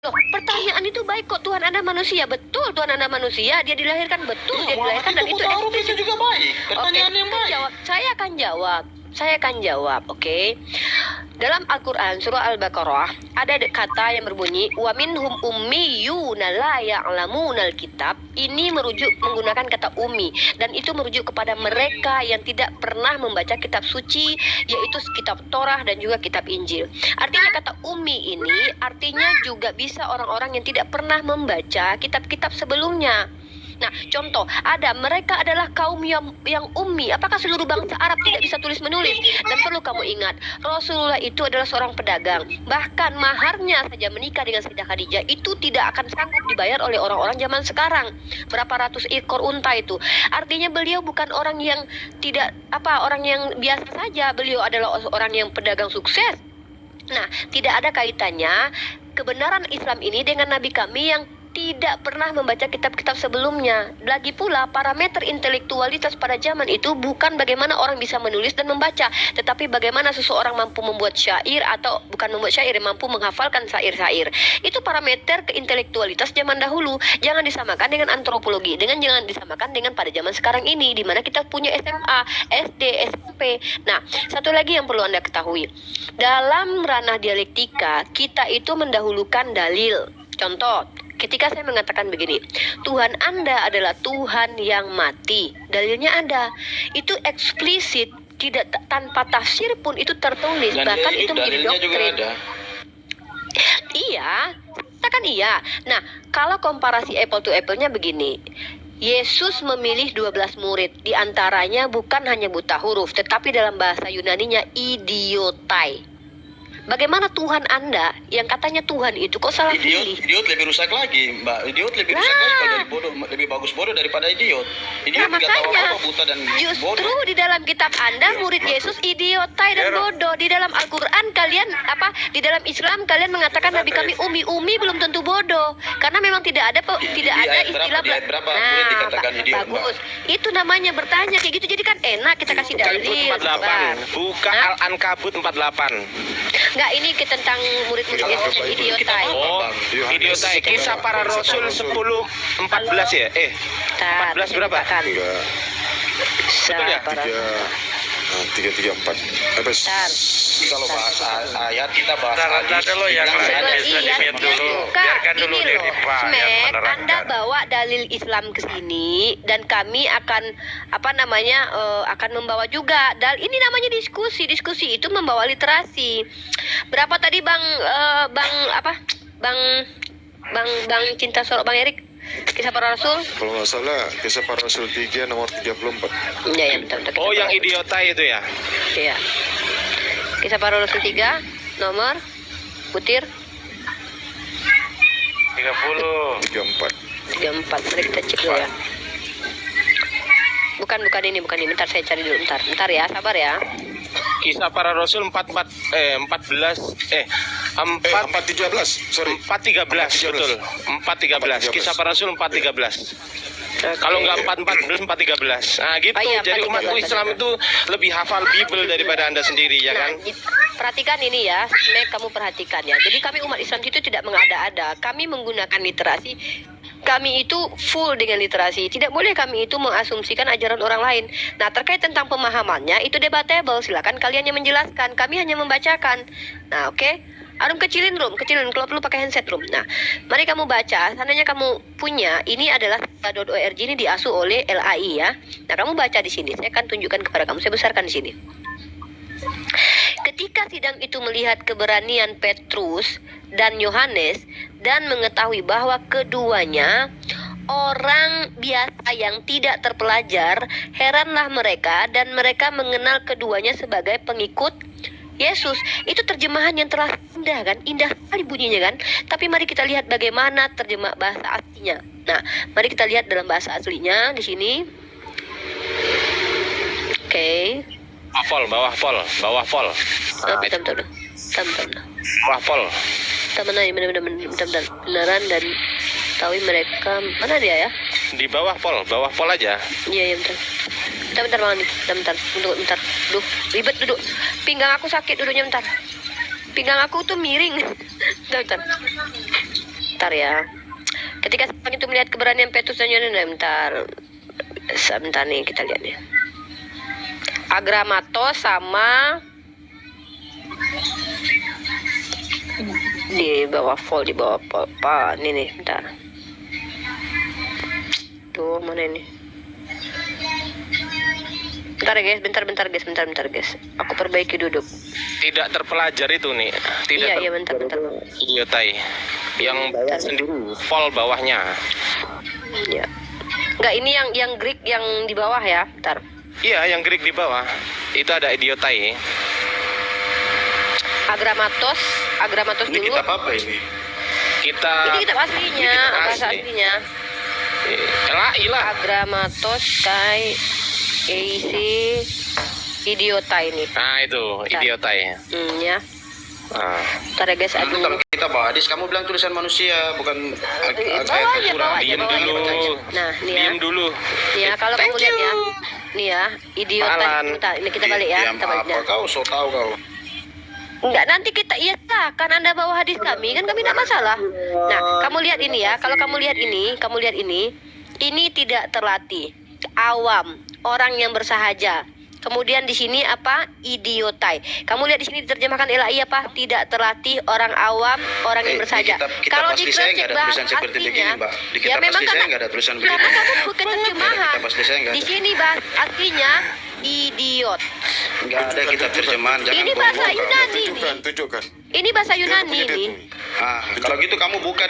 Loh, pertanyaan itu baik kok. Tuhan Anda manusia, betul Tuhan Anda manusia. Dia dilahirkan, betul dia dilahirkan, dan itu itu juga baik. Pertanyaan yang baik. Saya akan jawab, oke. Dalam Al-Quran surah Al-Baqarah ada kata yang berbunyi wa minhum ummiyuna la ya'lamunal kitab. Ini menggunakan kata ummi, dan itu merujuk kepada mereka yang tidak pernah membaca kitab suci, yaitu kitab Torah dan juga kitab Injil. Artinya kata ummi ini artinya juga bisa orang-orang yang tidak pernah membaca kitab-kitab sebelumnya. Nah, contoh, mereka adalah kaum yang ummi. Apakah seluruh bangsa Arab tidak bisa tulis menulis? Dan perlu kamu ingat, Rasulullah itu adalah seorang pedagang. Bahkan maharnya saja menikah dengan Sayyidah Khadijah itu tidak akan sanggup dibayar oleh orang-orang zaman sekarang. Berapa ratus ekor unta itu. Artinya beliau bukan orang yang orang yang biasa saja. Beliau adalah orang yang pedagang sukses. Nah, tidak ada kaitannya kebenaran Islam ini dengan Nabi kami yang tidak pernah membaca kitab-kitab sebelumnya. Lagi pula, parameter intelektualitas pada zaman itu bukan bagaimana orang bisa menulis dan membaca, tetapi bagaimana seseorang mampu membuat syair, atau bukan membuat syair, mampu menghafalkan syair-syair. Itu parameter keintelektualitas zaman dahulu. Jangan disamakan dengan antropologi, jangan disamakan dengan pada zaman sekarang ini, di mana kita punya SMA, SD, SMP. Nah, satu lagi yang perlu Anda ketahui. Dalam ranah dialektika, kita itu mendahulukan dalil. Contoh, ketika saya mengatakan begini, Tuhan Anda adalah Tuhan yang mati, dalilnya ada. Itu eksplisit, tidak tanpa tafsir pun itu tertulis. Dan bahkan itu menjadi doktrin. Iya, katakan iya. Nah, kalau komparasi apple to apple-nya begini, Yesus memilih 12 murid, di antaranya bukan hanya buta huruf, tetapi dalam bahasa Yunaninya idiotai. Bagaimana Tuhan Anda yang katanya Tuhan itu kok salah pilih? Idiot lebih rusak lagi, Mbak. Idiot lebih rusak lagi kalau dari bodoh, lebih bagus bodoh daripada idiot. Idiot nggak tahu apa, buta dan justru bodoh. Di dalam kitab Anda murid Yesus idiotai dan bodoh. Di dalam Al-Quran kalian di dalam Islam kalian mengatakan Nabi kami umi belum tentu bodoh, karena memang tidak ada istilah berapa murid dikatakan idiot, bagus. Itu namanya bertanya kayak gitu, jadi kan enak kita kasih dalil. Buka Al-Ankabut 48. Enggak, ini tentang murid-murid Yesus yang idiotai. Oh, idiotai. Kisah para Rasul 10:14 ya? 14 berapa? Enggak. Betul ya? 334. Kalau bahas ayat kita bahas Bentar dulu yang lain dulu. Biarkan dulu Rifa yang menerangkan. Anda bawa dalil Islam ke sini dan kami akan akan membawa juga. Ini namanya diskusi. Diskusi itu membawa literasi. Berapa tadi Bang Cinta Sorok Bang Erik? Kisah para Rasul? Kalau nggak salah, Kisah para Rasul 3 nomor 34. Ya, bentar. Oh, yang idiotai itu ya? Iya. Kisah para Rasul 3 nomor butir 34. 34. Mari kita cek dulu ya. Bukan ini. Bentar saya cari dulu. Bentar ya, sabar ya. Kisah para Rasul 413. Sorry. 413 betul. 413. Kisah para Rasul 413. Kalau nggak 414, 413. Nah gitu. Iya, jadi umat Islam itu lebih hafal Bible daripada Anda sendiri, ya kan? Perhatikan ini ya, kamu perhatikan ya. Jadi kami umat Islam itu tidak mengada-ada. Kami menggunakan literasi. Kami itu full dengan literasi. Tidak boleh kami itu mengasumsikan ajaran orang lain. Nah, terkait tentang pemahamannya itu debatable. Silakan kalian yang menjelaskan. Kami hanya membacakan. Nah, oke. Arum kecilin kalau perlu pakai handset Rum. Nah, mari kamu baca. Seandainya kamu punya, ini adalah .org, ini diasuh oleh LAI ya. Nah, kamu baca di sini. Saya akan tunjukkan kepada kamu. Saya besarkan di sini. Ketika sidang itu melihat keberanian Petrus dan Yohanes dan mengetahui bahwa keduanya orang biasa yang tidak terpelajar, heranlah mereka dan mereka mengenal keduanya sebagai pengikut Yesus. Itu terjemahan yang telah indah kan? Indah sekali bunyinya kan? Tapi mari kita lihat bagaimana terjemah bahasa aslinya. Nah, mari kita lihat dalam bahasa aslinya di sini. Oke. Bawah pol. Bawah pol. Benar. Beneran dan tahu mereka mana dia ya? Di bawah pol aja. Iya, bentar. Bentar Bang nih. Bentar. Duh, ribet duduk. Pinggang aku sakit duduknya bentar. Pinggang aku tuh miring. Bentar. Bentar ya. Ketika sang itu melihat keberanian Petrus dan Yohanes, bentar nih kita lihat nih. Agramatos sama di bawah Pak. Ini nih, bentar. Tuh, mana ini? Bentar guys. Aku perbaiki duduk. Tidak terpelajar itu nih. Iya, bentar. Idiotai. Yang bawah sendiri, pol bawahnya. Iya. Enggak, ini yang Greek yang di bawah ya, bentar. Iya, yang Greek di bawah. Itu ada idiotai. Agramatos Ini dulu. kita apa ini? Ini kitab aslinya, bahasa aslinya. Lah. Agramatos kai eisi idiota ini. Nah, itu idiotai. Ya. Nah. Ntar ya guys, Dulu aduh. kalau kita bawa hadis, kamu bilang tulisan manusia, bukan ayat Bawa aja, Al-Quran. Diam dulu. Nah, nih ya. Diam dulu. Nih ya, kalau kamu lihat ya. Nih ya, idiota. Alan. Bentar, ini kita balik ya. Diam Kita balik apa ya. kau? So tahu kau. Enggak, nanti kita kan Anda bawa hadis kami, kan kami tidak masalah. Nah, kamu lihat ini ya. Kalau kamu lihat ini tidak terlatih, awam, orang yang bersahaja. Kemudian di sini apa? Idiotai. Kamu lihat di sini diterjemahkan LAI apa? Tidak terlatih, orang awam, orang yang bersahaja. Di Kalau kitab di asli saya nggak ada bahasa tulisan seperti begini, aslinya, Mbak. Di ya kitab memang asli saya karena nggak ada tulisan begini. karena kamu bukan terjemahan. Kitab asli saya nggak Di ada. sini bahasa aslinya idiot. Nggak ada kitab terjemahan. Jangan Ini bahasa bohong, kau. Yunani nih. Tunjukkan. Ini bahasa Dia Yunani punya dia nih. tuh. Ah, kalau gitu kamu buka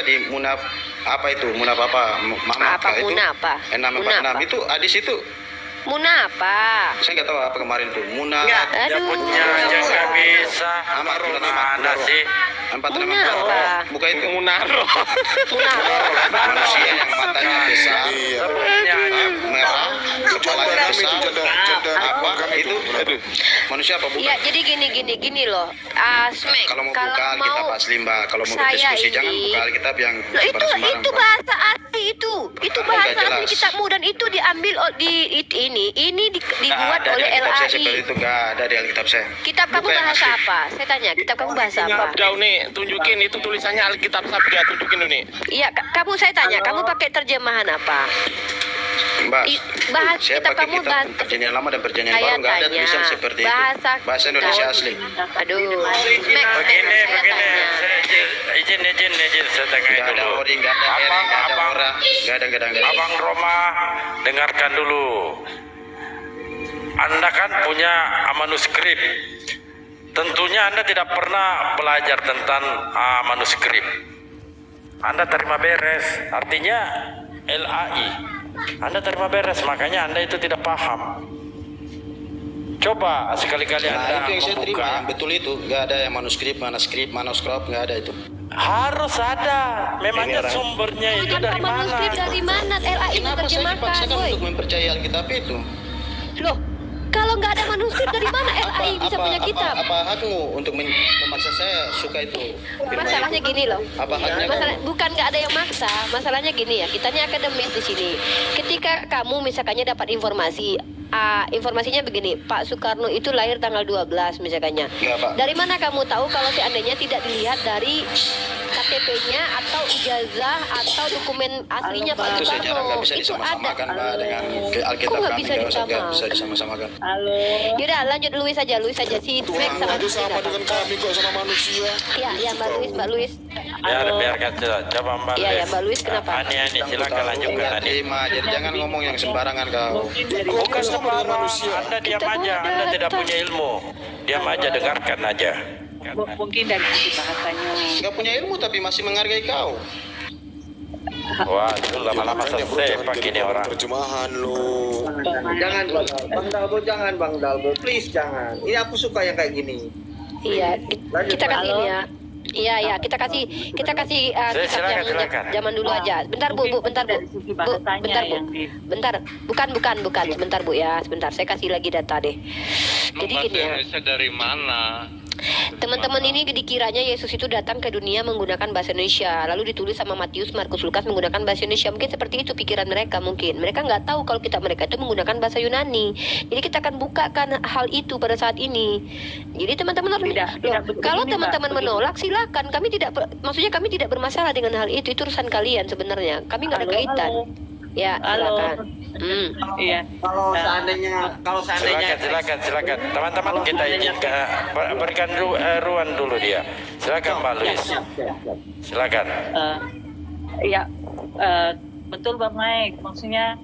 di munaf apa itu? Munaf apa? Mama Apa itu? munaf apa? 646 Munaf. itu hadis itu. Muna apa? Saya nggak tahu apa kemarin tuh. Munaf. Aduh. Punya aja nggak bisa. Amat, Mana sih? 446. Munaf apa? Buka itu. Munaro. Muna. Manusia yang matanya besar, Iya. Punya aja. merah, kepalanya Kami besar. itu janda Apa kami itu? Aduh. Manusia apa bukan? Iya, jadi gini loh. Smack. Kalau mau buka Alkitab asli, Mbak. Kalau mau saya berdiskusi ini- jangan buka Alkitab yang Loh, sembarang-sembarang, itu Mbak. bahasa asli itu. Itu Nggak bahasa jelas. asli kitabmu dan itu diambil ini Nggak dibuat ada di oleh Alkitab saya seperti LAI. itu, nggak ada di Alkitab saya. Kitab kamu Buka yang bahasa asli. apa? Saya tanya, kitab kamu bahasa apa? Sabda nih, tunjukin itu tulisannya Alkitab Sabda, tunjukin dulu nih. Iya, saya tanya, kamu pakai terjemahan apa? Mbak, saya Kitab pakai kamu kitab bahasa. perjanjian lama dan perjanjian Saya baru, nggak ada tanya, tulisan seperti itu. Bahasa Indonesia asli. Aduh, Begini, saya tanya. saya izin saya tengah Nggak ada dulu. ori, nggak ada eri, nggak ada Abang, ora, nggak ada. Abang Roma, dengarkan dulu. Anda kan punya manuskrip. Tentunya Anda tidak pernah belajar tentang manuskrip. Anda terima beres, artinya LAI. Anda terima beres, makanya Anda itu tidak paham. Coba sekali-kali Nah, Anda itu yang saya terima, membuka. yang betul itu. Nggak ada yang manuskrip, nggak ada itu. Harus ada. Memangnya sumbernya itu dari Manuskrip mana? dari mana? LAI Kenapa saya menerjemahkan, dipaksakan boy. untuk mempercayai Alkitab itu? Loh, kalau nggak ada manuskrip dari mana LAI bisa punya kitab? Apa hakmu untuk memaksa saya suka itu? firman Masalahnya itu? gini loh. Apa haknya Masalah kamu? bukan nggak ada yang maksa. Masalahnya gini ya, kita ini akademis di sini. Ketika kamu misalkannya dapat informasi, informasinya begini, Pak Soekarno itu lahir tanggal 12 misalkannya. Iya, Pak. Dari mana kamu tahu kalau seandainya tidak dilihat dari KTP-nya atau ijazah atau dokumen aslinya Pak Itu sejarah nggak Soekarno? bisa Itu ada. disama-samakan, Mbak, dengan Alkitab Kok nggak kami. bisa Nggak bisa disama-samakan. Yaudah lanjut Luis saja si Max Tuhan sama aja sama dengan kami kok, sama manusia. Iya Mbak Luis. Biarkan coba Mbak. Iya, Mbak Luis, kenapa? Ani silakan lanjutkan Nggak Ani. terima, jadi jangan ngomong yang sembarangan kau. Bukan sembarang. Anda diam Kita aja. mau Anda tidak datang. punya ilmu. Diam aja, dengarkan aja. Mungkin dari sisi bahasanya. Nggak punya ilmu tapi masih menghargai kau. Wah, itu lama-lama Makanya, bro, selesai jangan pakai jadi ini orang. terjemahan lo. Jangan Bang Dalbo, jangan Bang Dalbo, please jangan. Ini aku suka yang kayak gini. Iya, Lanjut, kita kasih Halo. ini ya. Iya, kita kasih kitab Silakan, yang silakan. zaman dulu aja. Bentar Bu, bentar Bu. Dari sisi Bu, bahasanya bentar Bu. yang di- Bentar. Bukan. Sebentar Bu ya, sebentar. Saya kasih lagi data deh. Jadi gini ya. Indonesia dari mana? Teman-teman ini dikiranya Yesus itu datang ke dunia menggunakan bahasa Indonesia, lalu ditulis sama Matius, Markus, Lukas menggunakan bahasa Indonesia. Mungkin seperti itu pikiran mereka. Mungkin mereka nggak tahu kalau mereka itu menggunakan bahasa Yunani. Jadi kita akan bukakan hal itu pada saat ini. Jadi teman-teman harus kalau teman-teman menolak, silakan. Maksudnya kami tidak bermasalah dengan hal itu. Itu urusan kalian sebenarnya. Kami nggak ada kaitan. Ya, silakan. Iya. Kalau seandainya Silakan. Teman-teman kita berikan ruang dulu dia. Silakan Mbak Luis. Silakan. Betul Bang Mike. Maksudnya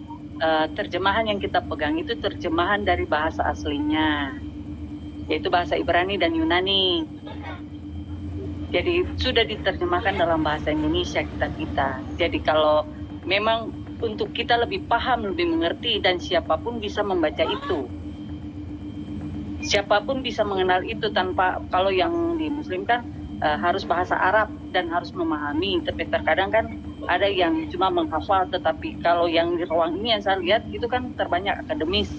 terjemahan yang kita pegang itu terjemahan dari bahasa aslinya, yaitu bahasa Ibrani dan Yunani. Jadi sudah diterjemahkan dalam bahasa Indonesia kita. Jadi kalau memang untuk kita lebih paham, lebih mengerti, dan siapapun bisa membaca itu. Siapapun bisa mengenal itu tanpa, kalau yang di Muslim kan harus bahasa Arab dan harus memahami. Tapi terkadang kan ada yang cuma menghafal, tetapi kalau yang di ruang ini yang saya lihat itu kan terbanyak akademis.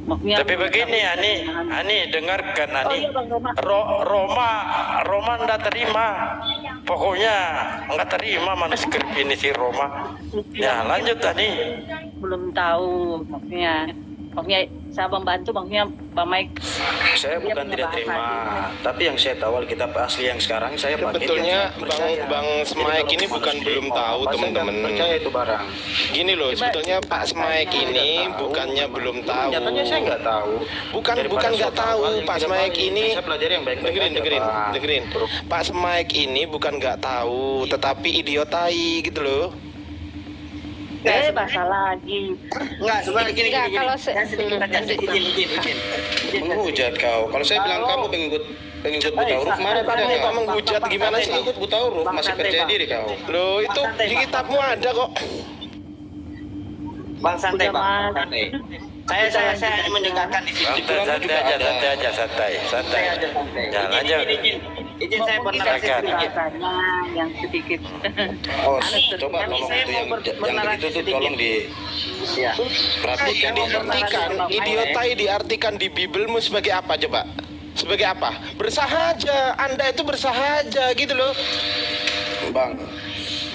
Maksudnya, Tapi begini Ani dengarkan Ani. Iya, Bang Roma. Roma nggak terima. Pokoknya nggak terima manuskrip ini si Roma. Ya lanjut Ani. Belum tahu maksudnya saya membantu, maksudnya Pak Mike. Saya Dia bukan punya tidak bahasa terima, ini. tapi yang saya tahu Alkitab asli yang sekarang saya pakai. Sebetulnya yang saya percaya. Bang Jadi Smaik kalau ini bukan manuskrip belum mau tahu, apa, saya teman-teman. nggak percaya itu barang. Gini loh, sebetulnya Pak Smaik ini bukannya belum tahu. Nyatanya saya nggak tahu. Bukan Daripada nggak so tahu, yang Pak tidak Smaik baik. ini. Saya pelajari yang baik-baik aja, Pak. Dengerin. Pak Smaik ini bukan nggak tahu, tetapi idiotai gitu loh. Bahasa lagi. Enggak, sebenarnya gini. kalau Saya sedikit aja, izin. Menghujat kau. Kalau saya bilang kamu pengikut buta huruf, mana Kamu tidak kok menghujat gimana sih? Pengikut buta huruf, masih percaya diri kau. Loh, itu di kitabmu ada kok. Bang santai, Udah, Bang. Mas. Santai. Saya hanya mendengarkan di sini. Santai aja. Saya aja santai. Ya lanjut. Izin saya Mungkin bernarasi silakan. sedikit. bahasanya yang sedikit. Oh, Anu, coba tapi tolong saya itu mau yang bernarasi begitu tuh sedikit. tolong Ya. diperhatikan. Diartikan, idiotai diartikan di Bibelmu sebagai apa coba? Sebagai apa? Bersahaja. Anda itu bersahaja gitu loh. Bang,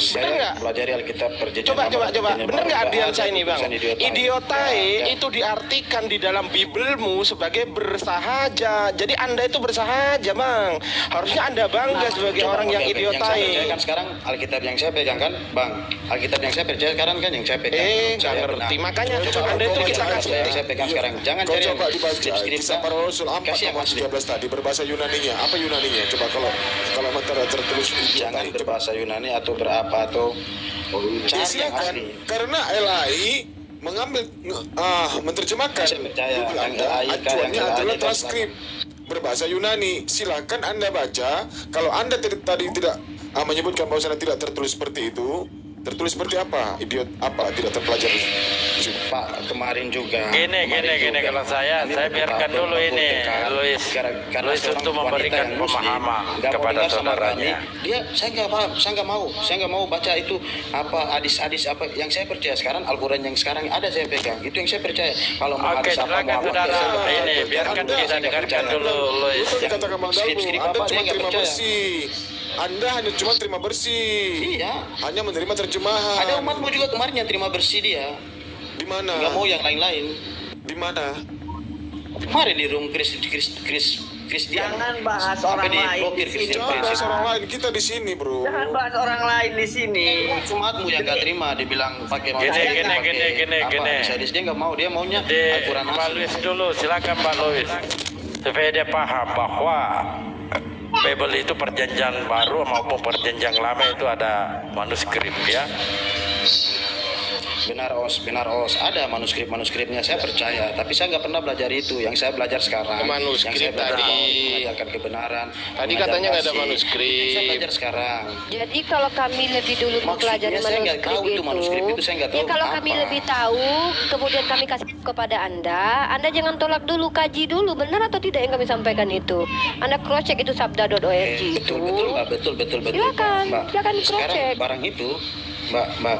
Bener nggak? saya pelajari Alkitab perjanjian Coba. Lama, Bener nggak artian saya ini, Bang? idiotai. Idiotai Ya. itu diartikan di dalam Bibelmu sebagai bersahaja. Jadi Anda itu bersahaja, Bang. Harusnya Anda bangga sebagai Coba, orang yang oke. Yang saya percaya idiotai. kan sekarang Alkitab yang saya pegang kan, Bang. Alkitab yang saya percaya sekarang kan yang saya pegang. Nggak Saya ngerti. benar. Makanya Coba Anda itu coba kita baca kasih. yang saya pegang sekarang. Jangan Kau cari coba yang dibaca skrip-skrip, kisah para rasul 4 kasih yang ayat asli. 13 tadi berbahasa Yunaninya. Apa Yunaninya? Coba kalau tertulis Jangan berbahasa Yunani atau berapa atau cari yang silakan. asli. Karena LAI mengambil menerjemahkan. Saya percaya, Google yang Anda, LAI kan, acuannya yang adalah LAI dan transkrip berbahasa Yunani. Silakan Anda baca. Kalau Anda tadi tidak menyebutkan bahwa sana tidak tertulis seperti itu, tertulis seperti apa? Idiot apa? Tidak terpelajari. Pak, kemarin juga. Gini kalau saya biarkan dulu ini Luis untuk memberikan pemahaman kepada saudaranya. Saya nggak mau baca itu apa hadis-hadis apa yang saya percaya sekarang Al-Quran yang sekarang ada saya pegang itu yang saya percaya. Kalau mau Oke, hadis apa silakan mau saudara. apa, Ini biarkan Anda- kita dengarkan dulu Luis. Itu dikatakan Bang Dalbo, skrip-skrip Anda apa, cuma saya nggak terima percaya. bersih. Anda hanya cuma terima bersih. Iya. Hanya menerima terjemahan. Ada umatmu juga kemarin yang terima bersih dia. Di mana? Nggak mau yang lain-lain. Di mana? Kemarin di room Kristian. Jangan bahas orang Sampai lain diblokir di sini. Christian Jangan bahas Prinsip. orang lain. Kita di sini, bro. Jangan bahas orang lain di sini. Umatmu yang nggak terima dibilang pakai Gini. hadis dia nggak mau, dia maunya Di Al-Quran Pak asli. Luis dulu, silakan Pak Luis. Supaya dia paham bahwa Bible itu perjanjian baru maupun perjanjian lama itu ada manuskrip ya. Benar os ada manuskripnya saya percaya, tapi saya nggak pernah belajar itu. Yang saya belajar sekarang Manuskrip yang saya belajar tadi. mengajarkan kebenaran. Tadi mengajar katanya nggak ada kasih. manuskrip. Itu saya belajar sekarang. Jadi kalau kami lebih dulu mempelajari Maksudnya saya nggak tahu itu manuskrip itu, saya nggak tahu kalau apa. kami lebih tahu, kemudian kami kasih kepada Anda jangan tolak dulu, kaji dulu benar atau tidak yang kami sampaikan itu. Anda cross check itu sabda.org itu. Betul Mbak, betul. Silakan, Mbak. silakan Sekarang cross-check. barang itu Mbak,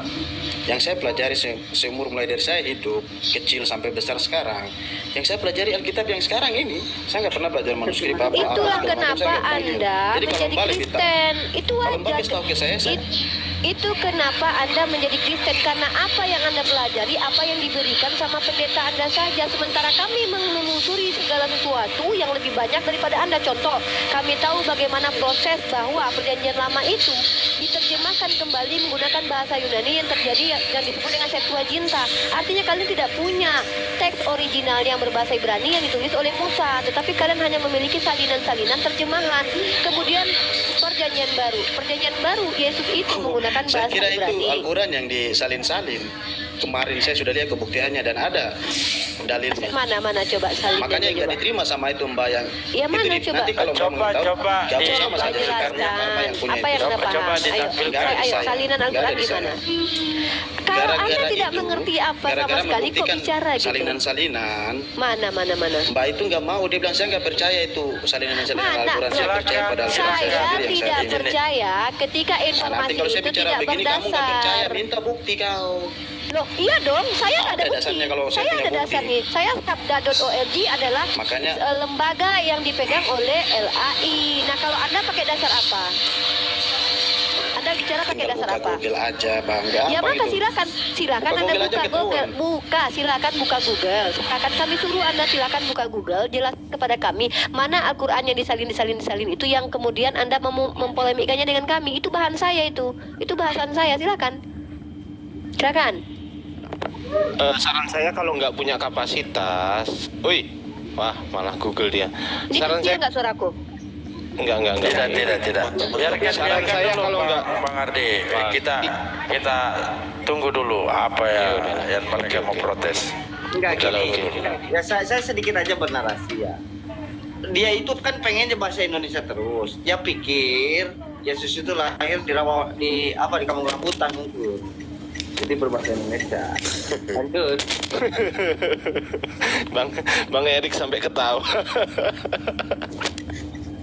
yang saya pelajari seumur mulai dari saya hidup kecil sampai besar sekarang, Yang saya pelajari Alkitab yang sekarang ini. Saya nggak pernah belajar manuskrip apa. Itulah segala macam, kenapa saya nggak pelajari. Anda Jadi kalau menjadi Mbak lebih Kristen. Itu kalau Mbak wajar. kasih tahu ke saya, Itu kenapa Anda menjadi Kristen, karena apa yang Anda pelajari, apa yang diberikan sama pendeta Anda saja. Sementara kami menelusuri segala sesuatu yang lebih banyak daripada Anda. Contoh, kami tahu bagaimana proses bahwa perjanjian lama itu diterjemahkan kembali menggunakan bahasa Yunani yang terjadi yang disebut dengan Septuaginta. Artinya kalian tidak punya teks original yang berbahasa Ibrani yang ditulis oleh Musa, tetapi kalian hanya memiliki salinan-salinan terjemahan. Kemudian perjanjian baru Yesus itu menggunakan saya bahasa kira itu Ibrani. Al-Quran yang disalin-salin. Kemarin saya sudah lihat kebuktiannya dan ada dalilnya. Mana coba salin. Makanya yang nggak diterima sama itu Mbak yang Ya, itu mana di- coba? nanti kalau Mbak mau tahu Coba jawab di- sama saja Jelaskan sekarang apa yang punya apa yang itu. Anda paham. Coba Ayo, ditampilkan. ayo salinan Nggak Al-Quran ada di gimana? sana. Kalau Anda Gara-gara tidak itu, mengerti apa sama gara-gara sekali kok membuktikan bicara gitu. salinan-salinan, Mana. Mbak itu nggak mau, dia bilang saya nggak percaya itu salinan-salinan Mana? Al-Quran, saya percaya pada Al-Quran Saya sendiri yang tidak saya ini. percaya ketika Nah, informasi nanti kalau saya itu bicara tidak begini kamu nggak percaya, berdasar. minta bukti kau. Loh, iya dong, saya Ada ada bukti. dasarnya kalau saya Saya punya ada bukti. dasarnya. Saya sabda.org adalah Makanya- lembaga yang dipegang oleh LAI. Nah, kalau Anda pakai dasar apa? Anda bicara pakai Tinggal dasar buka apa? Google aja, Bang. Nggak Ya apa maka itu. silakan Buka Anda Google aja buka ketahuan. Google, silakan buka Google. Akan kami suruh Anda silakan buka Google, jelas kepada kami mana Al-Qur'an yang disalin itu yang kemudian Anda mempolemikannya dengan kami. Itu bahan saya itu bahasan saya, silakan. Saran saya kalau nggak punya kapasitas, wah malah Google dia. Ini Saran kecil saya nggak suaraku? enggak. Tidak. Biarkan Saran saya dulu, kalau enggak- Bang Ardi. Kita tunggu dulu apa yang mereka mau protes. Enggak Udah, gini. oke. Ya saya sedikit aja bernarasi ya. Dia itu kan pengennya bahasa Indonesia terus. Dia pikir Yesus itu lahir di kampung rambutan mungkin. Jadi berbahasa Indonesia. Lanjut. Bang Erik sampai ketawa.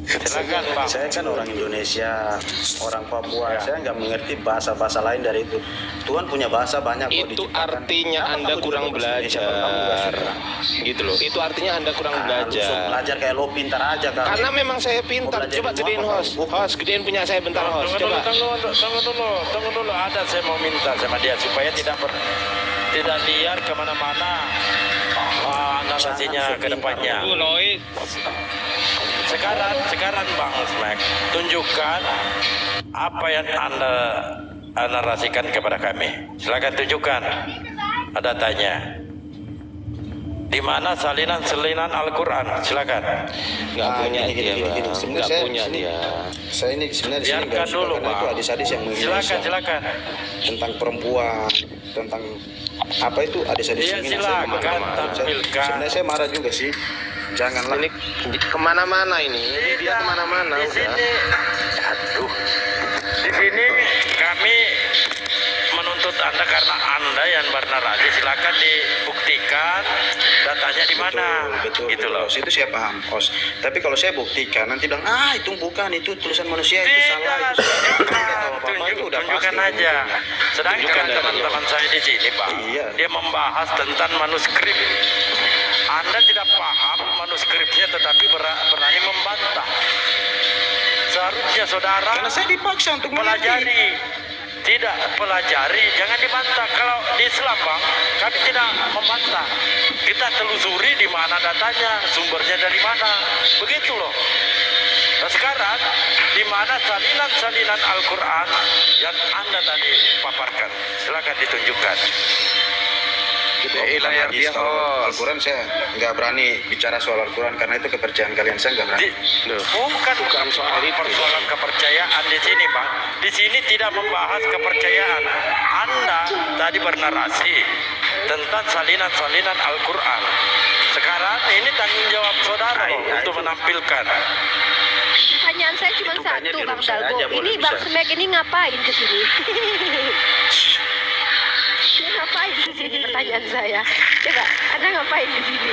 Silakan, Bang. Saya kan orang Indonesia, orang Papua. Saya nggak mengerti bahasa-bahasa lain dari itu. Tuhan punya bahasa banyak kok Itu diciptakan. artinya Kenapa Anda kamu kurang juga bahasa Indonesia kalau kamu nggak belajar. suka? Gitu loh. Itu artinya Anda kurang Lu sok belajar. belajar kayak lo pintar aja kan. Karena memang saya pintar. Mau belajar Coba ilmu gedein apa, host. Bang? Host, gedein punya saya bentar host. Coba. Tunggu dulu. Ada saya mau minta sama dia supaya tidak liar kemana-mana narasinya ke depannya. Sekarang Bang Smack, tunjukkan apa yang Anda narasikan kepada kami. Silakan tunjukkan. Ada tanya. Di mana salinan Al-Quran? Silakan. Nggak punya gini, dia, gini. Bang. Sebenarnya Nggak saya punya sini- dia. Saya ini sebenarnya di sini Biarkan nggak suka dulu, karena itu Bang. hadis-hadis yang menghina Islam. Silakan. Tentang perempuan, tentang apa itu hadis-hadis Iya, yang menghina saya silakan, kemana-mana. tampilkan. Sebenarnya saya marah juga sih. Janganlah. Ini kemana-mana ini. Dia kemana-mana Di udah. sini, di sini kami menuntut Anda karena Anda yang bernarasi. Silakan dibuktikan datanya di mana. Betul, Gitu loh. Os. Itu saya paham, Os. Tapi kalau saya buktikan, nanti bilang, itu bukan, itu tulisan manusia, itu salah, itu salah. Itu udah Tunjukkan pasti. aja. Sedangkan Tunjukkan teman-teman saya di sini, Pak, Iya. dia membahas tentang manuskrip. Anda tidak paham manuskripnya, tetapi berani membantah. Seharusnya saudara Karena saya dipaksa untuk mengerti. pelajari, jangan dibantah. Kalau di Islam, Bang, kami tidak membantah. Kita telusuri di mana datanya, sumbernya dari mana. Begitu loh. Nah sekarang, di mana salinan Al-Quran yang Anda tadi paparkan? Silakan ditunjukkan. Bukan hadis, kalau Al-Quran saya nggak berani bicara soal Al-Quran karena itu kepercayaan kalian, saya nggak berani. Bukan soal persoalan kepercayaan di sini, Bang. Di sini tidak membahas kepercayaan. Anda tadi bernarasi tentang salinan Al-Quran. Sekarang ini tanggung jawab saudara untuk menampilkan. Pertanyaan saya cuma Hitungannya satu, di Bang rumah saya Dalbo. aja boleh Ini bisa. Bang Smack ini ngapain ke sini? Dia ngapain di sini? Pertanyaan saya. Coba, Anda ngapain di sini?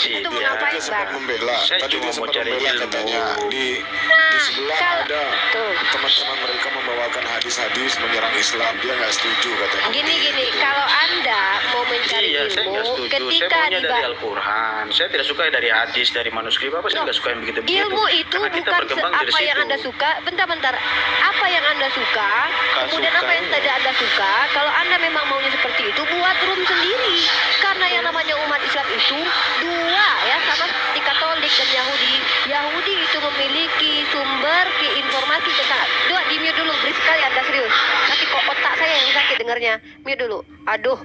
Itu mau ngapain, Bang? Membela. Saya Tadi cuma dia mau sempat cari membela ilmu. katanya. Di sebelah Kalau- ada Tuh. teman-teman mereka membawa membawakan hadis-hadis menyerang Islam. Dia nggak setuju katanya. Gini, kalau Anda mau mencari Iya, saya ilmu, nggak setuju. ketika Saya maunya dari diba- Al-Quran. Saya tidak suka dari hadis, dari manuskrip. Apa saya nggak suka yang begitu-begitu. ilmu itu Karena kita bukan berkembang dari apa yang situ. Anda suka. Bentar. Apa yang Anda suka, kemudian suka. apa yang tidak Anda suka. Kalau Anda memang maunya seperti itu, buat room sendiri. Karena yang namanya umat Islam itu dua ya, sama seperti Katolik dan Yahudi. Yahudi itu memiliki sumber informasi tentang. Di mute dulu, berisik sekali Anda, serius. Sakit kok otak saya yang sakit dengarnya. Mute dulu. Aduh,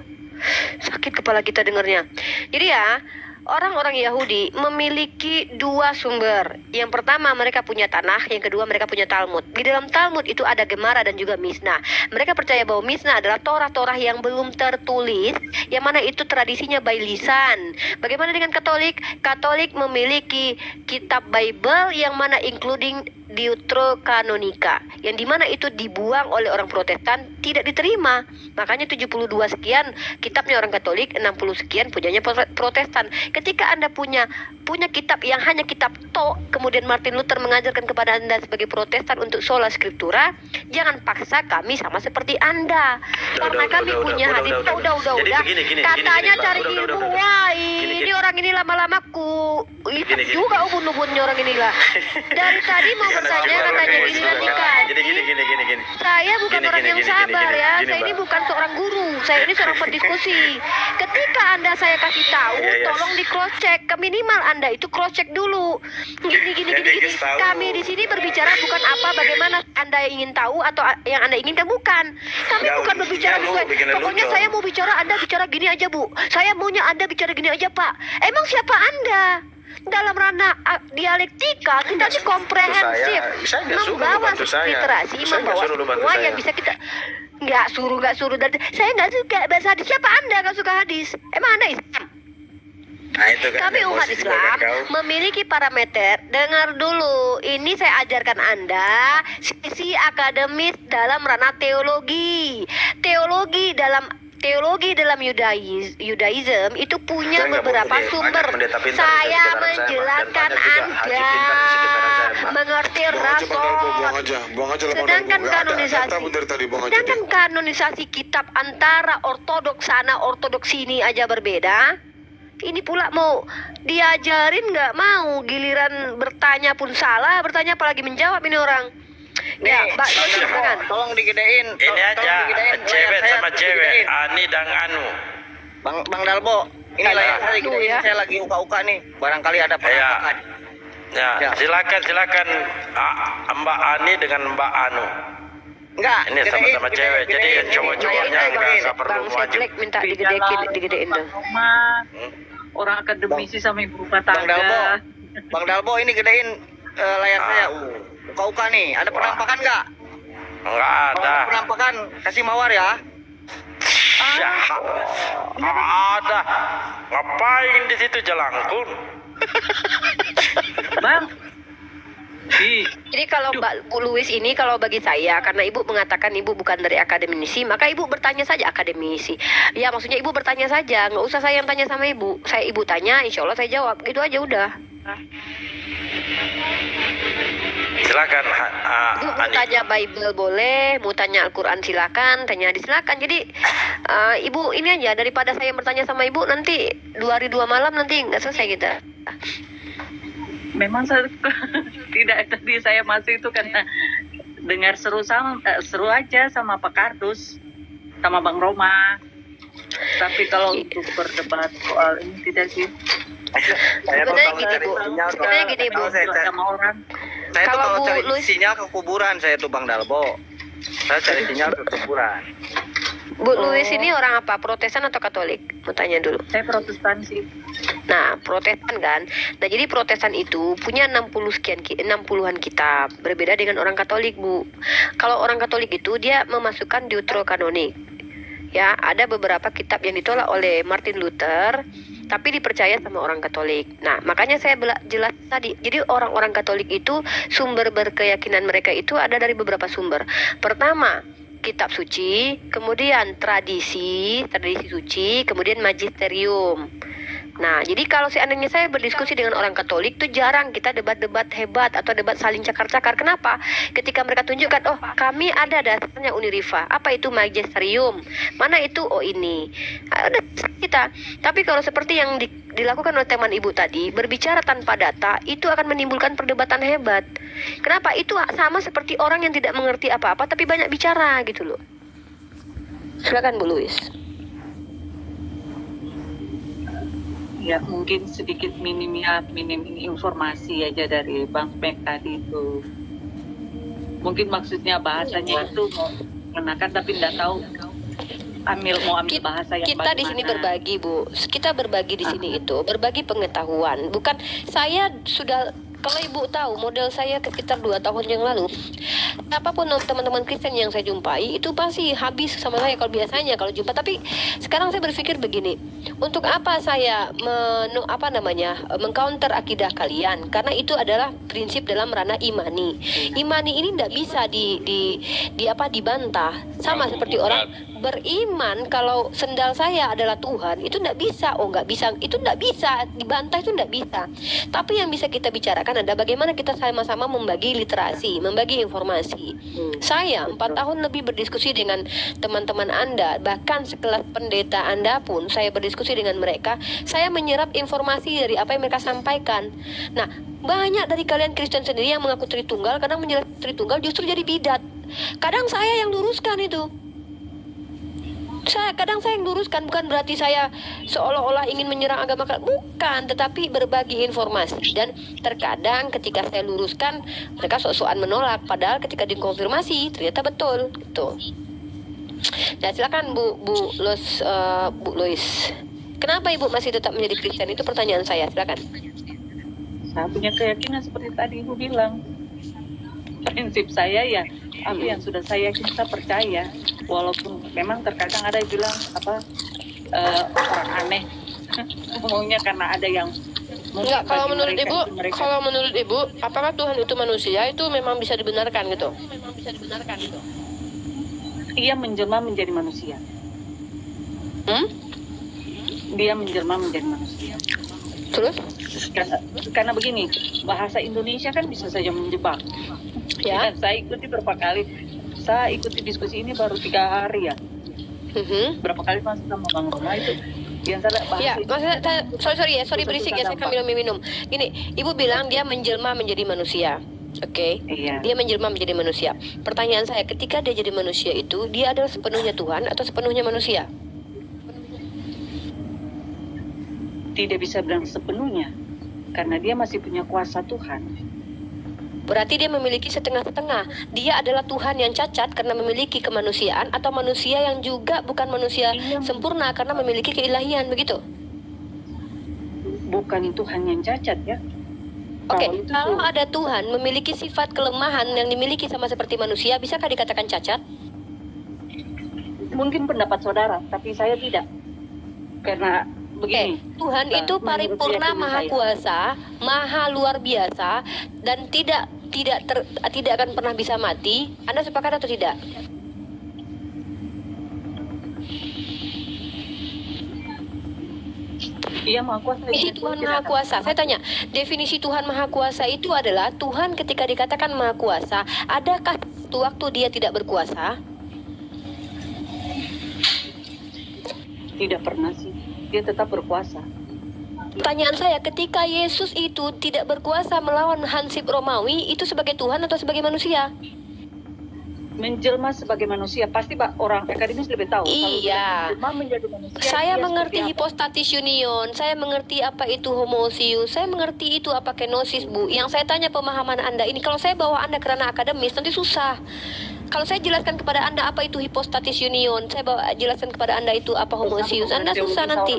sakit kepala kita dengarnya. Jadi ya, orang-orang Yahudi memiliki dua sumber. Yang pertama mereka punya tanah, yang kedua mereka punya Talmud. Di dalam Talmud itu ada Gemara dan juga Mishnah. Mereka percaya bahwa Mishnah adalah Torah-Torah yang belum tertulis, yang mana itu tradisinya by lisan. Bagaimana dengan Katolik? Katolik memiliki kitab Bible yang mana including Deuterokanonika, yang dimana itu dibuang oleh orang Protestan, tidak diterima. Makanya 72 sekian kitabnya orang Katolik, 60 sekian punyanya Protestan. Ketika Anda punya kitab yang hanya kitab kemudian Martin Luther mengajarkan kepada Anda sebagai Protestan untuk sola scriptura, jangan paksa kami sama seperti Anda. Karena kami punya hadis. Udah. Gini, Katanya Pak. cari Udah. ilmu. Wah, Gini. ini orang ini lama-lama Gini. juga ubun-ubunnya orang inilah. Dari tadi mau bertanya katanya gini nanti kan. Jadi gini. Saya bukan orang yang sabar ya. Gini, Saya ini Mbak. bukan seorang guru. Saya ini seorang pendiskusi. Ketika Anda saya kasih tahu, Iya. tolong di cross check. Minimal Anda itu cross check dulu. Gini. dikasih tahu. Kami di sini berbicara bukan apa bagaimana Anda ingin tahu atau yang Anda inginkan, bukan. Kami Nggak, bukan berbicara lu juga. bikin Pokoknya lucu. saya mau bicara, Anda bicara gini aja, Bu. Saya maunya Anda bicara gini aja, Pak. Emang siapa Anda? Dalam ranah dialektika kita ini komprehensif, saya nggak suruh lu membawa bantu saya. literasi, Saya nggak membawa suruh lu bantu semua saya. yang bisa kita nggak suruh dari saya nggak suka bahasa hadis. Siapa Anda nggak suka hadis? Emang Anda Islam? Nah, itu kan Kami umat emosi juga Islam kan, kau. memiliki parameter. Dengar dulu, ini saya ajarkan Anda sisi akademis dalam ranah teologi. Teologi dalam Judaism itu punya Saya nggak beberapa mau sumber. banyak pendeta pintar di Saya sekitaran saya, menjelaskan Pak. Dan banyak juga haji Anda pintar di sekitaran saya, Pak. mengerti Buang aja Bang Dalbo, rasul. buang aja lah Bang Sedangkan Dalbo. Nggak ada kanonisasi, kata pun dari tadi, buang aja deh. sedangkan kanonisasi kitab antara ortodoks sana, ortodoks sini aja berbeda. Ini pula mau diajarin nggak mau, giliran bertanya pun salah, bertanya apalagi menjawab ini orang. Ya, Mbak, silakan. Tolong digedein. Ini Tolong aja digedein. cewek Layar saya sama cewek, digedein. Ani dan Anu. Bang Dalbo, ini layar saya Aduh, digedein. ya. Saya lagi uka-uka nih. Barangkali ada Ya. penampakan. Ya, Ya. silakan Mbak Ani dengan Mbak Anu. Enggak, Ini sama-sama cewek, jadi yang cowok-cowoknya nggak perlu Bang wajib. Seblek minta Di digedein dalam dong. rumah, orang akademisi sama ibu rumah Bang Dalbo, tangga. Bang Dalbo ini gedein layar saya. Uka-uka nih. Ada penampakan nggak? Nggak Kalau ada. ada penampakan, kasih mawar ya. Ya, ada. Ngapain di situ jelangkung? Bang, Jadi kalau Mbak Bu Louis ini, kalau bagi saya, karena Ibu mengatakan Ibu bukan dari akademisi, maka Ibu bertanya saja akademisi. Ya maksudnya Ibu bertanya saja, nggak usah saya yang tanya sama Ibu. Saya Ibu tanya, insya Allah saya jawab. Gitu aja udah. Silakan Ibu mau Ani. tanya Bible boleh, mau tanya Al-Quran silakan, tanya hadis silakan. Jadi Ibu ini aja, daripada saya bertanya sama Ibu nanti 2 hari 2 malam nanti nggak selesai kita. memang saya tidak, tadi saya masuk itu karena dengar seru aja sama Pak Kardus sama Bang Roma. Tapi kalau untuk berdebat soal ini tidak sih. Sebenarnya gini Bu, sebenarnya gini Bu. Sama orang. Saya tuh Kalau kalau Bu cari Louis- sinyal ke kuburan saya tuh Bang Dalbo. Saya cari sinyal ke kuburan. Bu Louis ini orang apa? Protestan atau Katolik? Mau tanya dulu. Saya Protestan sih. Nah, Protestan kan. Nah, jadi Protestan itu punya 60-an kitab. Berbeda dengan orang Katolik, Bu. Kalau orang Katolik itu dia memasukkan Deuterokanonik. Ya, ada beberapa kitab yang ditolak oleh Martin Luther, tapi dipercaya sama orang Katolik. Nah, makanya saya jelas tadi. Jadi orang-orang Katolik itu sumber berkeyakinan mereka itu ada dari beberapa sumber. Pertama, kitab suci, kemudian tradisi suci, kemudian magisterium. Nah, jadi kalau seandainya saya berdiskusi dengan orang Katolik tuh jarang kita debat-debat hebat atau debat saling cakar-cakar. Kenapa? Ketika mereka tunjukkan, oh kami ada dasarnya Uniriva. Apa itu magisterium? Mana itu? Oh ini. Ada kita. Tapi kalau seperti yang dilakukan oleh teman ibu tadi, berbicara tanpa data, itu akan menimbulkan perdebatan hebat. Kenapa? Itu sama seperti orang yang tidak mengerti apa-apa tapi banyak bicara gitu loh. Silakan Bu Louis. Ya mungkin sedikit minim informasi aja dari Bang Smek tadi itu. Mungkin maksudnya bahasanya itu mau mengenakan tapi tidak tahu mau ambil bahasa yang kita di sini berbagi Bu. Kita berbagi di sini itu berbagi pengetahuan. Bukan saya sudah. Kalau Ibu tahu model saya sekitar 2 tahun yang lalu, apapun teman-teman Kristen yang saya jumpai itu pasti habis sama saya kalau biasanya kalau jumpa. Tapi sekarang saya berpikir begini, untuk apa saya mengcounter akidah kalian? Karena itu adalah prinsip dalam ranah imani. Imani ini tidak bisa dibantah. Sama seperti orang beriman kalau sendal saya adalah Tuhan, itu tidak bisa. Itu tidak bisa dibantah, itu tidak bisa. Tapi yang bisa kita bicarakan adalah bagaimana kita sama-sama membagi literasi, membagi informasi. Saya 4 tahun lebih berdiskusi dengan teman-teman Anda, bahkan sekelas pendeta Anda pun saya berdiskusi dengan mereka. Saya menyerap informasi dari apa yang mereka sampaikan. Nah, banyak dari kalian Kristen sendiri yang mengaku Tritunggal, kadang menjelaskan Tritunggal justru jadi bidat. Kadang saya yang luruskan itu. Kadang saya yang luruskan, bukan berarti saya seolah-olah ingin menyerang agama, bukan, tetapi berbagi informasi. Dan terkadang ketika saya luruskan mereka sok-sokan menolak, padahal ketika dikonfirmasi ternyata betul gitu. Nah, silakan Bu Lois. Kenapa Ibu masih tetap menjadi Kristen? Itu pertanyaan saya, silakan. Saya punya keyakinan seperti tadi Ibu bilang. Prinsip saya ya apa yang sudah saya kita percaya, walaupun memang terkadang ada yang bilang orang aneh ngomongnya karena ada yang enggak. Kalau menurut Ibu, apakah Tuhan itu manusia? Itu memang bisa dibenarkan gitu? Ia menjelma menjadi manusia. Dia menjelma menjadi manusia. Terus? Karena begini, bahasa Indonesia kan bisa saja menjebak. Ya, saya ikuti berapa kali. Saya ikuti diskusi ini baru 3 hari ya. Berapa kali masuk sama Bang Roma itu. Yang salah bahasa. Ya, maksudnya sorry berisik ya, saya akan minum. Gini, Ibu bilang dia menjelma menjadi manusia. Oke. Iya. Dia menjelma menjadi manusia. Pertanyaan saya, ketika dia jadi manusia itu, dia adalah sepenuhnya Tuhan atau sepenuhnya manusia? Tidak bisa bilang sepenuhnya, karena dia masih punya kuasa Tuhan. Berarti dia memiliki setengah-setengah. Dia adalah Tuhan yang cacat karena memiliki kemanusiaan, atau manusia yang juga bukan manusia sempurna karena memiliki keilahian, begitu? Bukan Tuhan yang cacat ya. Oke, kalau ada Tuhan memiliki sifat kelemahan yang dimiliki sama seperti manusia, bisakah dikatakan cacat? Mungkin pendapat saudara, tapi saya tidak. Karena begini, Tuhan itu paripurna, maha kuasa, maha luar biasa, dan tidak akan pernah bisa mati. Anda sepakat atau tidak? Iya, maha kuasa. Definisi Tuhan maha kuasa. Saya tanya, definisi Tuhan maha kuasa itu adalah Tuhan ketika dikatakan maha kuasa, adakah waktu dia tidak berkuasa? Tidak pernah sih. Dia tetap berkuasa. Pertanyaan saya, ketika Yesus itu tidak berkuasa melawan Hansip Romawi, itu sebagai Tuhan atau sebagai manusia? Menjelma sebagai manusia, pasti orang akademis lebih tahu. Iya. Kalau menjadi manusia, saya mengerti hipostatis union, saya mengerti apa itu homousius, saya mengerti itu apa kenosis, Bu. Yang saya tanya pemahaman Anda ini, kalau saya bawa Anda kerana akademis, nanti susah. Kalau saya jelaskan kepada Anda apa itu hipostatis union, saya jelaskan kepada Anda itu apa homousius, Anda susah nanti.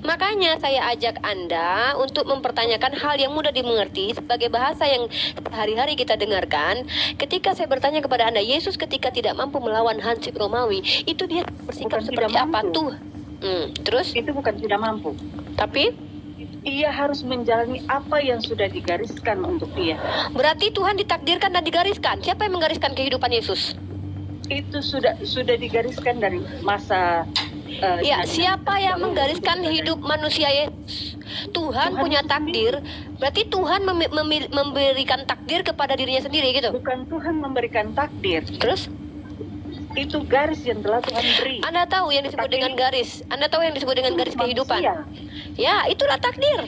Makanya saya ajak Anda untuk mempertanyakan hal yang mudah dimengerti sebagai bahasa yang sehari-hari kita dengarkan. Ketika saya bertanya kepada Anda, Yesus ketika tidak mampu melawan Hansip Romawi, itu dia bersikap seperti apa tuh? Terus? Itu bukan tidak mampu. Tapi? Ia harus menjalani apa yang sudah digariskan untuk dia. Berarti Tuhan ditakdirkan dan digariskan. Siapa yang menggariskan kehidupan Yesus? Itu sudah digariskan dari masa Ya, siapa yang menggariskan hidup manusia Yesus? Tuhan punya takdir, berarti Tuhan memberikan takdir kepada dirinya sendiri gitu. Bukan Tuhan memberikan takdir, Terus, itu garis yang telah Tuhan beri. Anda tahu yang disebut dengan garis. Anda tahu yang disebut dengan garis kehidupan. Manusia. Ya, itulah takdir.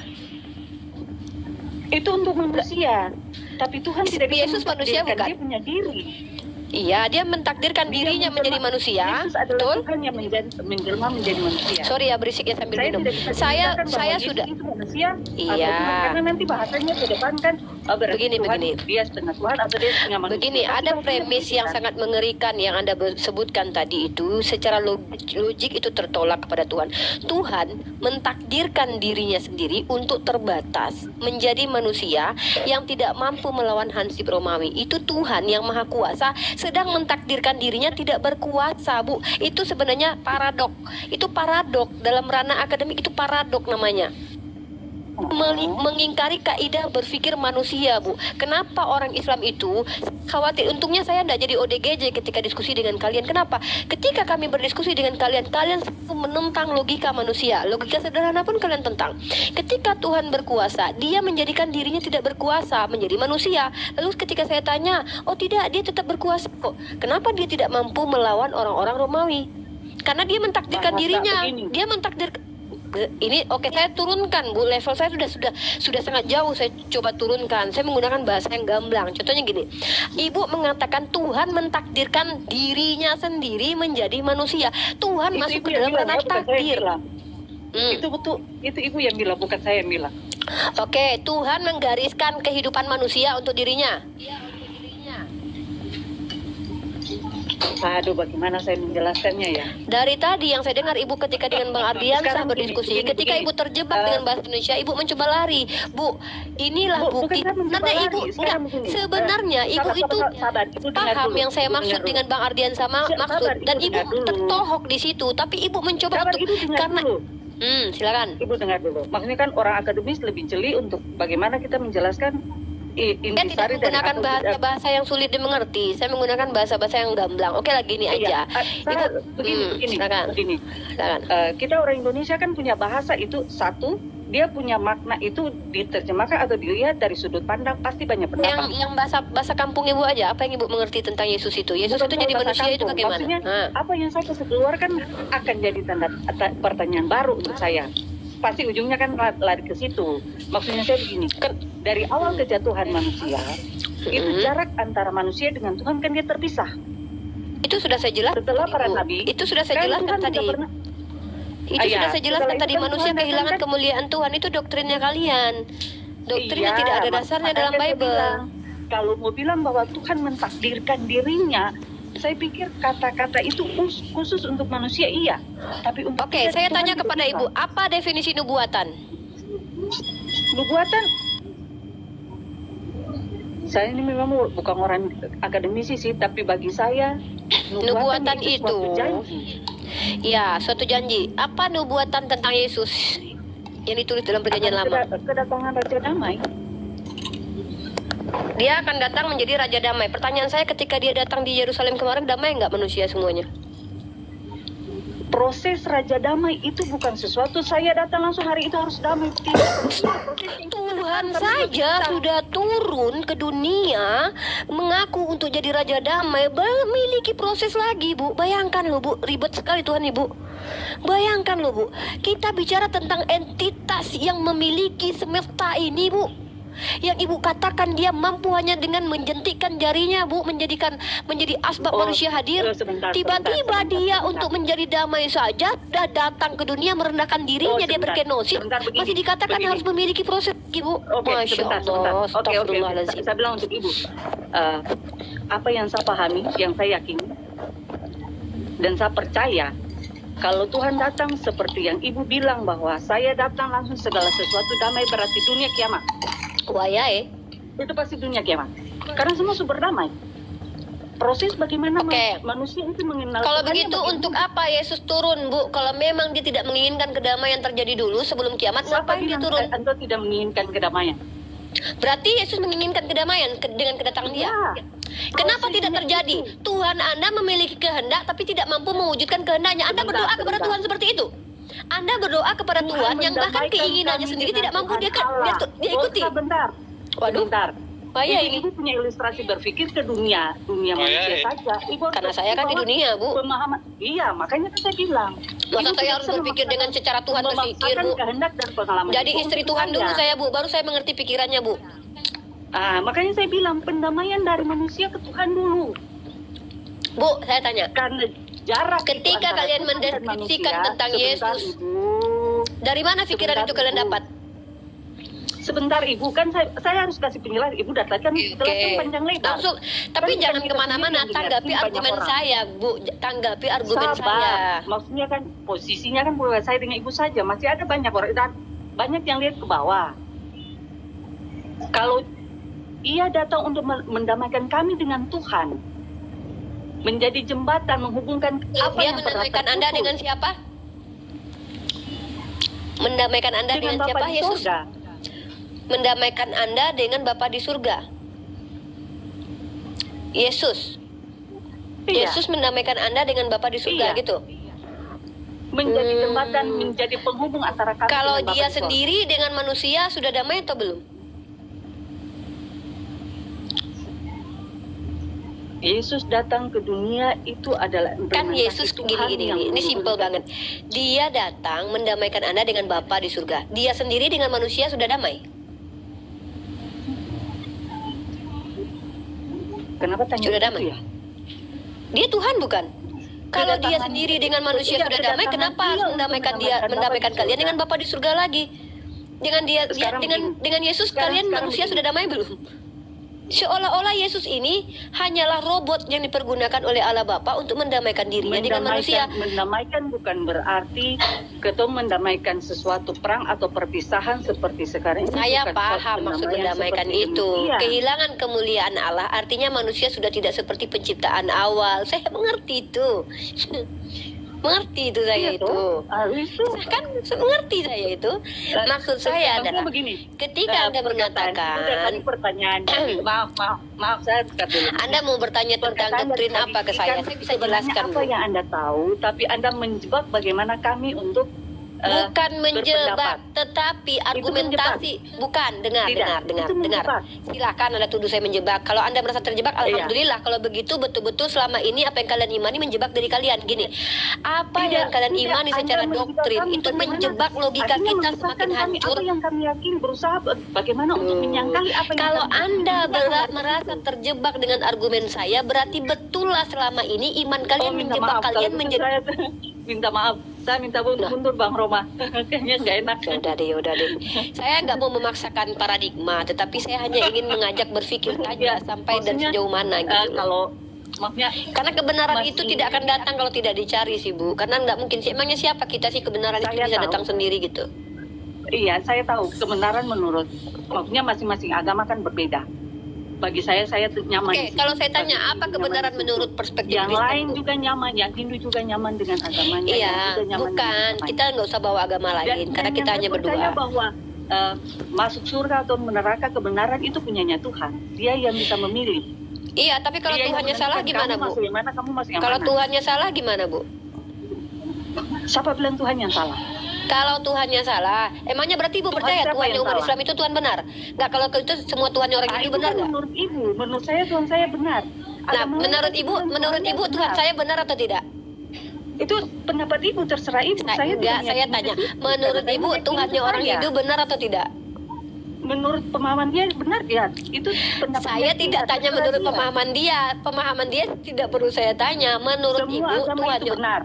Itu untuk manusia. Tapi Tuhan tidak bisa Yesus manusia mentakdirkan, bukan? Dia punya diri. Iya, dia mentakdirkan dirinya menjadi manusia. Yesus adalah Betul? Tuhan yang menjelma menjadi manusia. Sorry ya berisik ya sambil minum. tidak bisa Saya mengatakan bahwa Yesus sudah. itu manusia Iya. atau Tuhan, karena nanti bahasanya ke depan kan berarti Begini, Tuhan, begini. dia setengah Tuhan atau dia setengah manusia. Begini, Tapi ada bahasanya premis yang bukan. sangat mengerikan yang Anda sebutkan tadi itu secara logik itu tertolak kepada Tuhan. Tuhan mentakdirkan dirinya sendiri untuk terbatas menjadi manusia yang tidak mampu melawan Hansip Romawi. Itu Tuhan yang Maha Kuasa sedang mentakdirkan dirinya tidak berkuasa, Bu. Itu sebenarnya paradok. Itu paradok dalam ranah akademik, itu paradok namanya. Mengingkari kaidah berpikir manusia, Bu. Kenapa orang Islam itu khawatir? Untungnya saya tidak jadi ODGJ ketika diskusi dengan kalian. Kenapa? Ketika kami berdiskusi dengan kalian, kalian menentang logika manusia. Logika sederhana pun kalian tentang. Ketika Tuhan berkuasa, dia menjadikan dirinya tidak berkuasa, menjadi manusia. Lalu ketika saya tanya, oh tidak, dia tetap berkuasa kok. Kenapa dia tidak mampu melawan orang-orang Romawi? Karena dia mentakdirkan Bahasa dirinya. begini. Dia mentakdirkan. Ini oke, saya turunkan, Bu. Level saya sudah sangat jauh. Saya coba turunkan. Saya menggunakan bahasa yang gamblang. Contohnya gini, Ibu mengatakan Tuhan mentakdirkan dirinya sendiri menjadi manusia. Tuhan masuk ke dalam ranah takdir. Itu betul, itu Ibu yang bilang, bukan saya yang bilang. Oke, Tuhan menggariskan kehidupan manusia untuk dirinya. Aduh, bagaimana saya menjelaskannya ya? Dari tadi yang saya dengar Ibu ketika dengan Bang Ardian saya Sekarang berdiskusi, begini, ketika Ibu terjebak dengan bahasa Indonesia, Ibu mencoba lari. Bu, inilah Bu, bukti. bukan saya mencoba Nanti lari. Ibu Sekarang enggak, begini. sebenarnya Ibu Sabar, itu sabar. Ibu dengar paham dulu. yang saya Ibu maksud dengar dengan dulu. Bang Ardian sama Sabar, maksud, dan Ibu Ibu dengar dulu. tertohok di situ, tapi Ibu mencoba Sabar, untuk Ibu dengar karena dulu. silakan. Ibu dengar dulu. Maksudnya kan orang akademis lebih jeli untuk bagaimana kita menjelaskan Saya tidak intisari dari menggunakan apa- bahasa-bahasa yang sulit dimengerti. Saya menggunakan bahasa-bahasa yang gamblang. Oke lah, gini Iya, aja. saya Ibu, begini, silakan. begini. Silakan. Kita orang Indonesia kan punya bahasa itu satu, dia punya makna itu diterjemahkan atau dilihat dari sudut pandang pasti banyak pendapat. Yang bahasa kampung Ibu aja, apa yang Ibu mengerti tentang Yesus itu? Yesus Bukan itu jadi bahasa manusia itu kampung. bagaimana? Maksudnya Nah. apa yang saya kasih keluar kan akan jadi pertanyaan baru untuk saya. Pasti ujungnya kan lari ke situ. Maksudnya saya begini, kan dari awal kejatuhan manusia itu jarak antara manusia dengan Tuhan kan dia terpisah. Itu sudah saya jelaskan. Setelah para Bu. nabi, Itu sudah saya kan jelaskan Tuhan tadi. tidak pernah- Itu Iya, sudah saya jelaskan setelah tadi. itu kan Manusia Tuhan kehilangan datang kan- kemuliaan Tuhan. Itu doktrinnya kalian. Doktrinnya Iya, tidak ada dasarnya dalam makanya saya Bible. bilang, kalau mau bilang bahwa Tuhan mentakdirkan dirinya, saya pikir kata-kata itu khusus untuk manusia iya. Tapi untuk Oke, kita, saya Tuhan tanya tidak kepada bisa. Ibu, apa definisi nubuatan? Nubuatan, saya ini memang bukan orang akademisi sih, tapi bagi saya Nubuatan itu itu, suatu janji. ya, suatu janji. Apa nubuatan tentang Yesus yang ditulis dalam Perjanjian Akan Lama? kedatangan Raja Damai. Dia akan datang menjadi Raja Damai. Pertanyaan saya, ketika dia datang di Yerusalem kemarin, damai nggak manusia semuanya? Proses Raja Damai itu bukan sesuatu saya datang langsung hari itu harus damai. Tidak. Tuhan saja sudah turun ke dunia mengaku untuk jadi Raja Damai, memiliki proses lagi, Bu. Bayangkan loh, Bu, ribet sekali Tuhan Ibu. Bayangkan loh, Bu, kita bicara tentang entitas yang memiliki semesta ini, Bu. Yang Ibu katakan dia mampu hanya dengan menjentikkan jarinya, Bu, menjadi asbab manusia hadir. Sebentar, Tiba-tiba sebentar, dia sebentar. untuk menjadi damai saja sudah datang ke dunia merendahkan dirinya, dia Sebentar, berkenosis, sebentar, begini, masih dikatakan begini. harus memiliki proses, Ibu. Oke, Masya sebentar. Allah, Oke. astagfirullahaladzim. Saya bilang untuk Ibu, apa yang saya pahami, yang saya yakini, dan saya percaya, kalau Tuhan datang seperti yang Ibu bilang bahwa saya datang langsung segala sesuatu damai berarti dunia kiamat. Wah ya, Itu pasti dunia kiamat. Karena semua super damai. Proses bagaimana Oke. manusia itu mengenal Kalau Tuhannya begitu bagaimana. untuk apa Yesus turun, Bu? Kalau memang dia tidak menginginkan kedamaian terjadi dulu sebelum kiamat, Siapa ngapain dia bilang turun? Anda tidak menginginkan kedamaian? Berarti Yesus menginginkan kedamaian dengan kedatangan dia. Ya. Kenapa tidak terjadi? Tuhan Anda memiliki kehendak tapi tidak mampu mewujudkan kehendaknya. Anda berdoa kepada Tuhan seperti itu. Anda berdoa kepada Tuhan yang bahkan keinginannya sendiri tidak mampu dia ikuti. Bentar. Waduh. Bentar. Bahaya ini. Ibu punya ilustrasi berpikir ke dunia manusia saja. Ibu Karena saya kan di dunia, Bu. Pemahaman. Iya, makanya kan saya bilang. Masa saya harus berpikir dengan secara Tuhan berpikir, Bu? Kehendak dan pengalaman. Jadi istri Tuhan dulu saya, Bu. Baru saya mengerti pikirannya, Bu. Makanya saya bilang pendamaian dari manusia ke Tuhan dulu. Bu, saya tanya. Karena jarak Ketika itu antara kalian Tuhan dan mendeskripsikan manusia, tentang sebentar, Yesus, Ibu. dari mana pikiran Sebentar, itu kalian Ibu. dapat? Sebentar Ibu, kan saya harus kasih penjelasan. Ibu datangkan jelaskan panjang lebar. Langsung, tapi Kan jangan kita kemana-mana. sendiri yang Tanggapi dilihatin argumen banyak orang. saya, Bu. Tanggapi argumen Sabar. saya. Maksudnya kan posisinya kan bukan saya dengan Ibu saja. Masih ada banyak orang dan banyak yang lihat ke bawah. Kalau ia datang untuk mendamaikan kami dengan Tuhan, menjadi jembatan menghubungkan apa Dia yang pernah mendamaikan Anda terputus. dengan siapa? Mendamaikan Anda dengan Bapa siapa? di Yesus. surga. Mendamaikan Anda dengan Bapa di surga. Yesus. Iya. Yesus mendamaikan Anda dengan Bapa di surga Iya. gitu. Menjadi jembatan, menjadi penghubung antara kami Kalau dengan Bapa dia di surga. sendiri dengan manusia sudah damai atau belum? Yesus datang ke dunia itu adalah Kan Yesus implementasi Tuhan gini. yang Ini simpel menurunkan. banget. Dia datang mendamaikan Anda dengan Bapa di surga. Dia sendiri dengan manusia sudah damai. Kenapa tanya Sudah begitu damai. ya? Dia Tuhan bukan? Kalau dia Kedatangan- sendiri dengan manusia Iya, sudah damai, kedatangan kenapa dia harus untuk mendamaikan Bapa di kalian surga. dengan Bapa di surga lagi? Dengan Sekarang dengan Yesus kalian sekarang manusia begini. sudah damai belum? Seolah-olah Yesus ini hanyalah robot yang dipergunakan oleh Allah Bapa untuk mendamaikan dirinya dengan manusia. Mendamaikan bukan berarti ketemu mendamaikan sesuatu perang atau perpisahan seperti sekarang ini. Saya bukan paham suatu maksud pendamaian mendamaikan seperti itu. ini. Iya. Kehilangan kemuliaan Allah artinya manusia sudah tidak seperti penciptaan awal. Saya mengerti itu. Mengerti itu saya Iya, itu. toh. Itu Kan mengerti saya itu. Maksud saya maksudnya adalah begini. ketika Anda Perkataan- mengatakan itu tadi pertanyaan. maaf saya dekat dulu. Anda mau bertanya tentang Perkataan doktrin dari apa ke saya? kan Saya bisa sebenarnya jelaskan. apa yang Anda tahu, tapi Anda menjebak bagaimana kami untuk Bukan menjebak, berpendapat. tetapi argumentasi. Bukan, dengar. Tidak, itu menjebak. Silakan Anda tuduh saya menjebak. Kalau Anda merasa terjebak, Iya. alhamdulillah. Kalau begitu betul-betul selama ini apa yang kalian imani menjebak dari kalian. Gini, apa yang kalian imani Anda secara menjebak doktrin kami itu bagaimana? menjebak logika Artinya kita menyesatkan semakin kami, hancur. Apa yang kami yakin berusaha bagaimana untuk menyangkali apa yang Kalau kami Anda yakin. merasa terjebak dengan argumen saya, berarti betul lah selama ini iman kalian minta menjebak maaf, kalian kalau menjadi. saya minta maaf. Saya minta mundur Bang Roma. Kayaknya nggak enak. Yaudah deh. Saya nggak mau memaksakan paradigma, tetapi saya hanya ingin mengajak berpikir saja sampai dan Maksudnya, sejauh mana gitu. loh. Kalau maksudnya Karena kebenaran masih- itu tidak akan datang kalau tidak dicari sih Bu. Karena nggak mungkin sih. Emangnya siapa kita sih kebenaran itu Saya bisa tahu. datang sendiri gitu. iya, saya tahu kebenaran menurut maksudnya masing-masing agama kan berbeda. Bagi saya nyaman. Oke, kalau saya tanya apa kebenaran menurut perspektif yang Kristen, lain Bu? juga nyaman, yang Hindu juga nyaman dengan agamanya. yang Iya, juga nyaman bukan. dengan agamanya. Kita nggak usah bawa agama lain, karena kita yang hanya saya percaya berdoa. bahwa masuk surga atau neraka kebenaran itu punyanya Tuhan. Dia yang bisa memilih. Iya, tapi kalau Dia yang Tuhannya salah menentukan gimana kamu Bu? masuk yang mana, kamu masuk yang Kalau mana. Tuhannya salah gimana Bu? Siapa bilang Tuhan yang salah? Kalau Tuhannya salah, emangnya berarti Ibu Tuhan percaya siapa Tuhannya yang umat salah? Islam itu Tuhan benar? Nggak, kalau itu semua Tuhannya orang Ah, Hindu itu benar kan nggak? menurut Ibu, menurut saya Tuhan saya benar. Nah, Agama lain menurut kan Ibu, Tuhan Tuhan benar. saya benar atau tidak? Itu pendapat Ibu, terserah Ibu. Nah, saya enggak, tidak saya meyakini tanya, itu. menurut Karena Ibu saya meyakini Tuhannya itu orang saya. Hindu benar atau tidak? Menurut pemahaman dia benar ya. Itu pendapat Saya dia, tidak tanya terserah menurut dia. pemahaman dia tidak perlu saya tanya. Menurut Semua Ibu agama itu Tuhannya benar.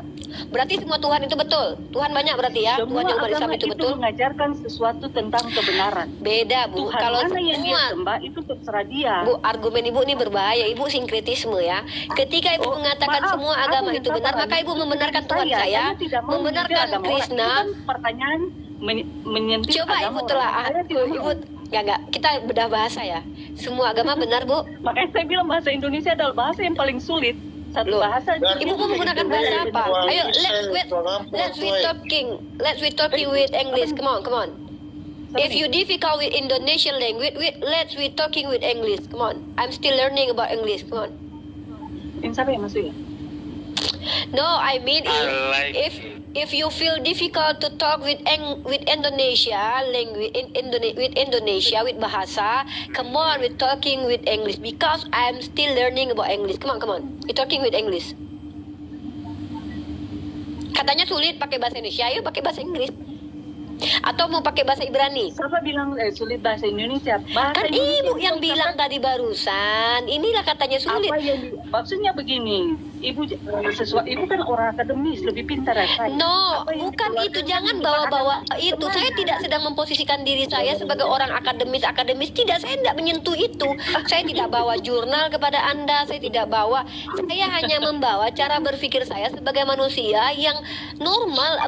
berarti semua Tuhan itu betul. Tuhan banyak berarti ya. Semua Tuhannya umat agama Islam itu betul. mengajarkan sesuatu tentang kebenaran. Beda Bu. Tuhan Kalau mana yang dia semua sembah itu terserah dia. Bu, argumen Ibu ini berbahaya. Ibu sinkretisme ya. Ketika Ibu Oh, mengatakan maaf, semua aku agama yang itu benar, salah. maka Ibu membenarkan Tuhan saya, Saya tidak mau membenarkan menyentuh agama orang. Krishna. Itu kan pertanyaan menyentuh Coba agama Ibu orang. telah, Saya tidak mau. Ibu enggak, kita bedah bahasa ya. Semua agama benar Bu. Makanya saya bilang bahasa Indonesia adalah bahasa yang paling sulit. Satu Loh, bahasa. Ibu mau menggunakan bahasa apa? Ayo, let's we talking with English. Come on. If you difficult with Indonesian language, we talking with English. Come on, I'm still learning about English. Come on. Ini siapa yang masuk ya? No, I mean Alright. if you feel difficult to talk with Indonesia language with Indonesia with bahasa, come on, we're talking with English because I'm still learning about English. Come on, we're talking with English. Katanya sulit pakai bahasa Indonesia, ayo pakai bahasa Inggris. Atau mau pakai bahasa Ibrani? Siapa bilang sulit bahasa Indonesia? Bahasa Kan Indonesia ibu yang itu bilang tadi barusan. Inilah katanya sulit. apa yang maksudnya begini, ibu kan orang akademis, lebih pintar dari saya. No, Apa yang bukan dikeluarkan itu. Jangan bawa-bawa itu. Kemana? Saya tidak sedang memposisikan diri saya sebagai orang akademis. Tidak, saya tidak menyentuh itu. Saya tidak bawa jurnal kepada Anda. Saya tidak bawa. Saya hanya membawa cara berpikir saya sebagai manusia yang normal,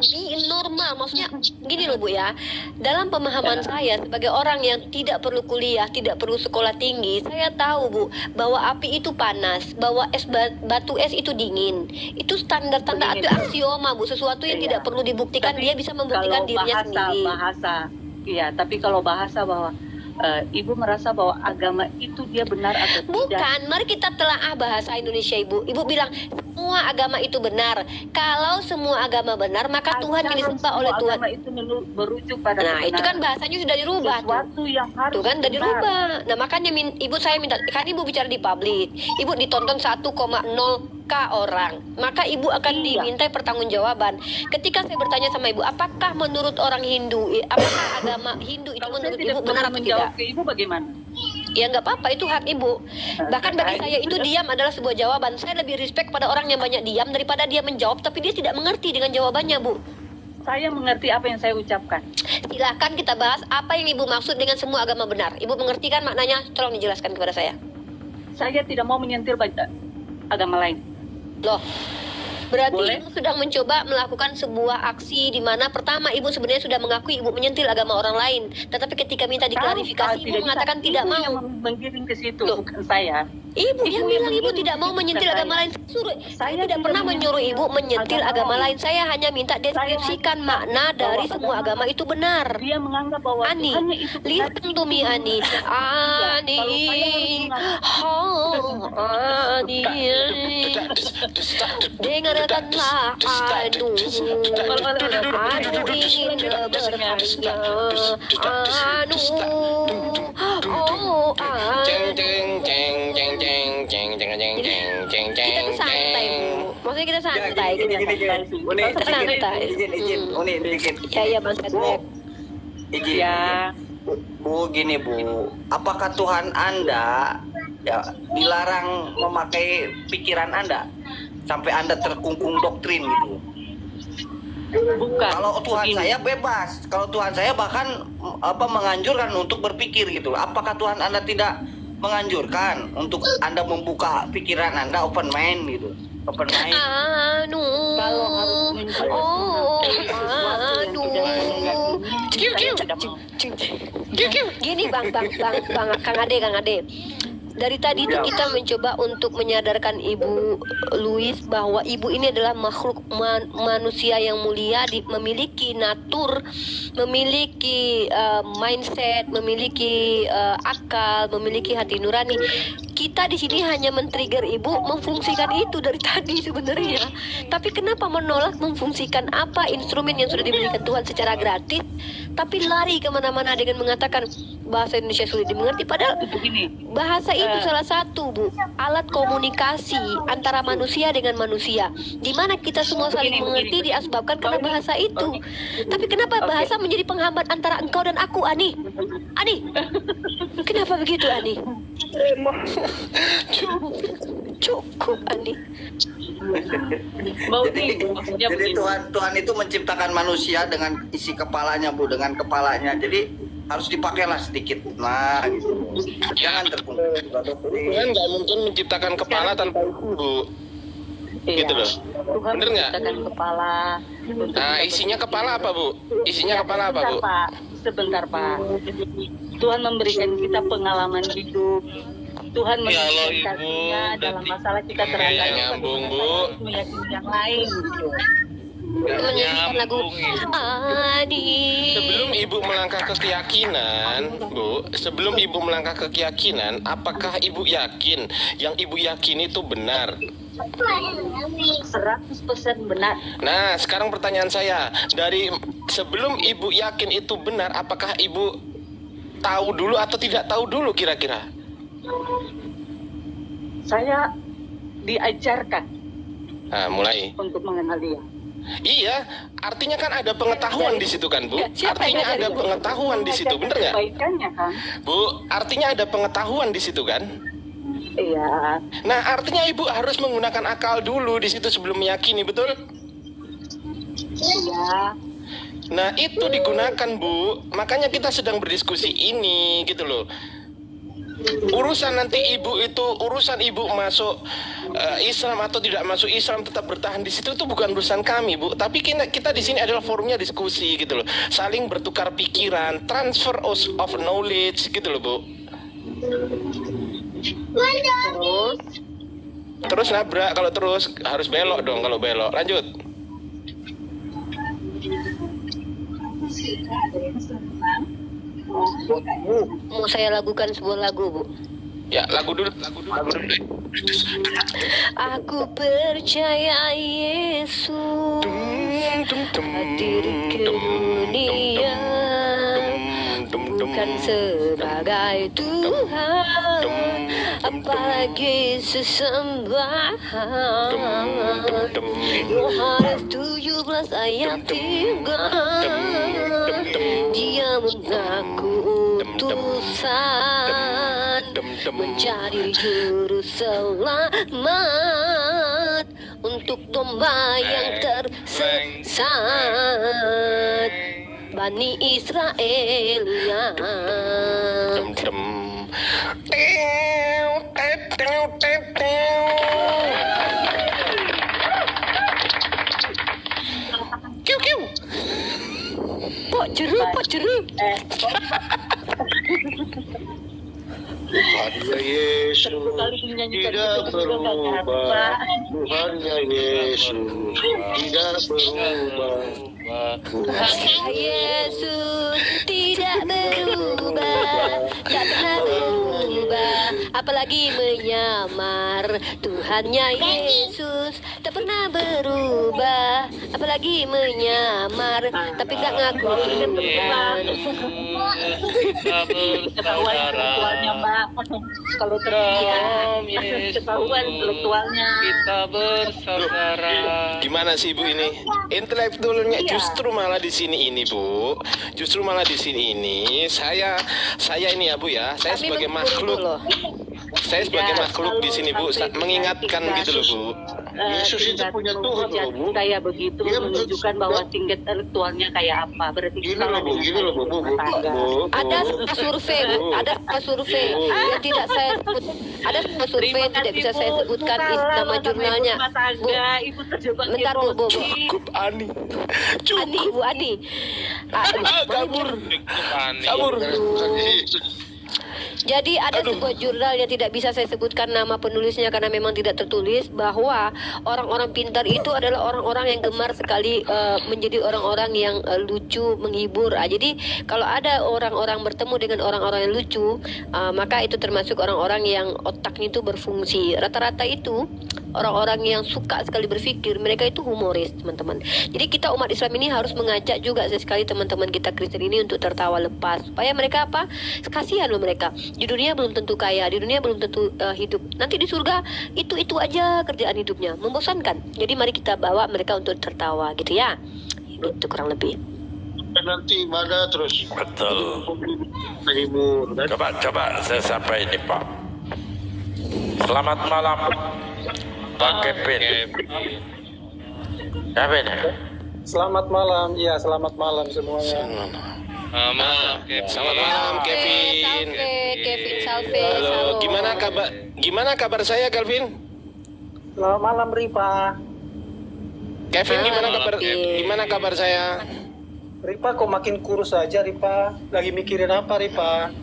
normal. Maksudnya gini loh Bu ya. Dalam pemahaman saya sebagai orang yang tidak perlu kuliah, tidak perlu sekolah tinggi, saya tahu Bu bahwa api itu panas, bahwa batu es itu dingin. Itu standar-standar, itu aksioma Bu. Sesuatu yang tidak perlu dibuktikan, Tapi dia bisa membuktikan kalau dirinya sendiri. Iya, tapi kalau bahasa bahwa ibu merasa bahwa agama itu dia benar atau tidak? Bukan, mari kita telaah bahasa Indonesia Ibu. Ibu bilang semua agama itu benar. Kalau semua agama benar, maka Tuhan yang disembah oleh Tuhan. Agama itu merujuk pada Nah, itu kan kebenaran. bahasanya sudah dirubah tuh. Sesuatu yang harus Tuh kan udah benar. dirubah. Nah, makanya Ibu saya minta, kan Ibu bicara di publik. Ibu ditonton 1,0K orang. Maka Ibu akan Iya. diminta pertanggungjawaban. Ketika saya bertanya sama Ibu, apakah menurut orang Hindu, apakah agama Hindu itu Kalau saya menurut tidak Ibu benar pernah atau menjawab tidak? ke ibu bagaimana? Ya nggak apa-apa, itu hak Ibu. Bahkan bagi saya itu diam adalah sebuah jawaban. Saya lebih respect pada orang yang banyak diam daripada dia menjawab tapi dia tidak mengerti dengan jawabannya, Bu. Saya mengerti apa yang saya ucapkan. Silahkan kita bahas apa yang Ibu maksud dengan semua agama benar. Ibu mengerti kan maknanya? Tolong dijelaskan kepada saya. Saya tidak mau menyentil agama lain. Loh, berarti Boleh? Ibu sedang mencoba melakukan sebuah aksi di mana pertama Ibu sebenarnya sudah mengakui Ibu menyentil agama orang lain. Tetapi ketika minta diklarifikasi, Ibu mengatakan tidak Ibu mau. yang menggiring ke situ, Loh. bukan saya. Ibu yang Ibu bilang yang Ibu tidak mau menyentil bukan agama saya. lain. Saya Saya tidak pernah tidak menyuruh Ibu menyentil agama lain. Saya hanya minta deskripsikan makna dari semua agama itu benar. Dia menganggap bahwa Ani, Tuhannya itu benar. listen to me Ani. Ani, oh, Ani. Dengarkanlah Anu. Anu ingin bertanya. Anu, oh, Ceng Anu. ceng ceng ceng ceng ceng ceng ceng ceng ceng Kita tuh santai, Bu. Maksudnya kita santai. Gini. Uni, Kita santai. izin. Uni, dikit. Ya, Bang Sadweb. Izin. Ya, Bu, gini Bu, apakah Tuhan Anda ya dilarang memakai pikiran Anda sampai Anda terkungkung doktrin gitu? bukan. Kalau Tuhan Begini. saya bebas, kalau Tuhan saya bahkan menganjurkan untuk berpikir gitu. Apakah Tuhan Anda tidak menganjurkan untuk Anda membuka pikiran Anda, open mind gitu, open mind? Anu. Kalau harus menjawab Oh, sesuatu yang anu. tidak mau. Gini Kang Ade. Dari tadi itu kita mencoba untuk menyadarkan Ibu Louis bahwa Ibu ini adalah makhluk manusia yang mulia, memiliki natur, memiliki mindset, memiliki akal, memiliki hati nurani. Kita di sini hanya men-trigger Ibu memfungsikan itu dari tadi sebenarnya. Tapi kenapa menolak memfungsikan apa instrumen yang sudah diberikan Tuhan secara gratis, tapi lari kemana-mana dengan mengatakan bahasa Indonesia sulit dimengerti, padahal Begini, bahasa itu salah satu, Bu, alat komunikasi antara manusia dengan manusia, di mana kita semua saling mengerti diasbabkan karena bahasa itu. Tapi kenapa bahasa menjadi penghambat antara engkau dan aku, Ani? Ani, kenapa begitu, Ani? Cukup, Ani. maksudnya Jadi begini. Tuhan itu menciptakan manusia dengan isi kepalanya Bu, dengan kepalanya. Jadi harus dipakailah sedikit. Nah, gitu. Jangan terkungkung. Tuhan nggak mungkin menciptakan kepala tanpa itu, Bu. Iya. Gitu loh. Tuhan Bener nggak? menciptakan kepala. untuk Nah, kita isinya berpikir. kepala apa, Bu? Isinya Ya, kepala apa, Bu? Sebentar, Pak. Tuhan memberikan kita pengalaman hidup. Tuhan Ya Allah, memberikan Ibu, kasihnya dalam berarti masalah kita kayaknya terangkan. nyambung, Bu. Meyakini yang lain. Gitu. menyanyikan lagu Ani. Sebelum ibu melangkah ke keyakinan, Bu, sebelum ibu melangkah ke keyakinan, apakah ibu yakin yang ibu yakini itu benar? 100% benar. Nah, sekarang pertanyaan saya, dari sebelum ibu yakin itu benar, apakah ibu tahu dulu atau tidak tahu dulu kira-kira? Saya diajarkan Nah, mulai. untuk mengenal dia. Iya, artinya kan ada pengetahuan di situ kan, Bu? Artinya ada pengetahuan di situ, bener nggak? Kebaikannya kan? Bu, artinya ada pengetahuan di situ kan? Iya. Nah, artinya ibu harus menggunakan akal dulu di situ sebelum meyakini, betul? Iya. Nah, itu digunakan, Bu. Makanya kita sedang berdiskusi ini, gitu loh. Urusan nanti ibu itu, urusan ibu masuk Islam atau tidak masuk Islam, tetap bertahan di situ, itu bukan urusan kami, Bu. Tapi kita di sini adalah forumnya diskusi, gitu loh. Saling bertukar pikiran, transfer of knowledge, gitu loh, Bu. Terus nabrak, kalau terus harus belok dong, kalau belok. Lanjut. Mau saya lakukan sebuah lagu, Bu. Ya, lagu dulu. Aku percaya Yesus hadir ke dunia bukan sebagai Tuhan, apalagi sesembahan. Yohanes 17 ayat 3, dia mengaku utusan menjadi juru selamat untuk domba yang tersesat, Bani Israel. Pak jeru. Tuhannya Yesus tidak berubah. Tuhannya Yesus tidak berubah. Tuhan Yesus tidak berubah, tak pernah berubah, apalagi menyamar. Tuhannya Yesus tak pernah berubah, apalagi menyamar, tapi gak ngaku Tuhan. Ketahuan intelektualnya, Mbak. Kalau terlihat ketahuan intelektualnya. Kita bersaudara. Gimana sih Bu ini? Intelektualnya justru malah di sini ini, Bu. Justru malah di sini ini saya ini ya, Bu ya. Saya Kami sebagai menghibur makhluk. loh. Saya sebagai Ya, makhluk di sini, Bu, sampai mengingatkan tingkat gitu loh, Bu. Yesus itu punya Tuhan loh, Bu. Kayak begitu Dia menunjukkan bahwa tingkat intelektualnya kayak apa. Berarti Gini loh, Bu, gini loh, Bu, Bu, Bu. Ada sebuah survei, Bu. Ada sebuah survei yang tidak saya sebut. Ada sebuah survei yang tidak bisa saya sebutkan nama jurnalnya. Bu, Ibu terjebak bentar Bu, Bu. Cukup Ani. Ani, Bu Ani. Kabur. Ani. Kabur. Jadi ada sebuah jurnal yang tidak bisa saya sebutkan nama penulisnya karena memang tidak tertulis, bahwa orang-orang pintar itu adalah orang-orang yang gemar sekali menjadi orang-orang yang lucu, menghibur. Jadi kalau ada orang-orang bertemu dengan orang-orang yang lucu, maka itu termasuk orang-orang yang otaknya itu berfungsi. Rata-rata itu orang-orang yang suka sekali berpikir, mereka itu humoris, teman-teman. Jadi kita umat Islam ini harus mengajak juga sekali teman-teman kita Kristen ini untuk tertawa lepas, supaya mereka apa? Kasihan loh mereka. Di dunia belum tentu kaya, di dunia belum tentu hidup. Nanti di surga itu aja kerjaan hidupnya, membosankan. Jadi mari kita bawa mereka untuk tertawa, gitu ya. Itu kurang lebih. Nanti ibadah terus. Betul. Menghibur. Coba saya sampai ini, Pak. Selamat malam, Pak Kevin. Kevin ya? Selamat malam, iya selamat malam semuanya. Selamat malam, Kevin. Salve. Halo, gimana kabar saya, Kelvin? Selamat malam Ripa. Kevin, gimana kabar saya? Ripa kok makin kurus aja Ripa? Lagi mikirin apa Ripa?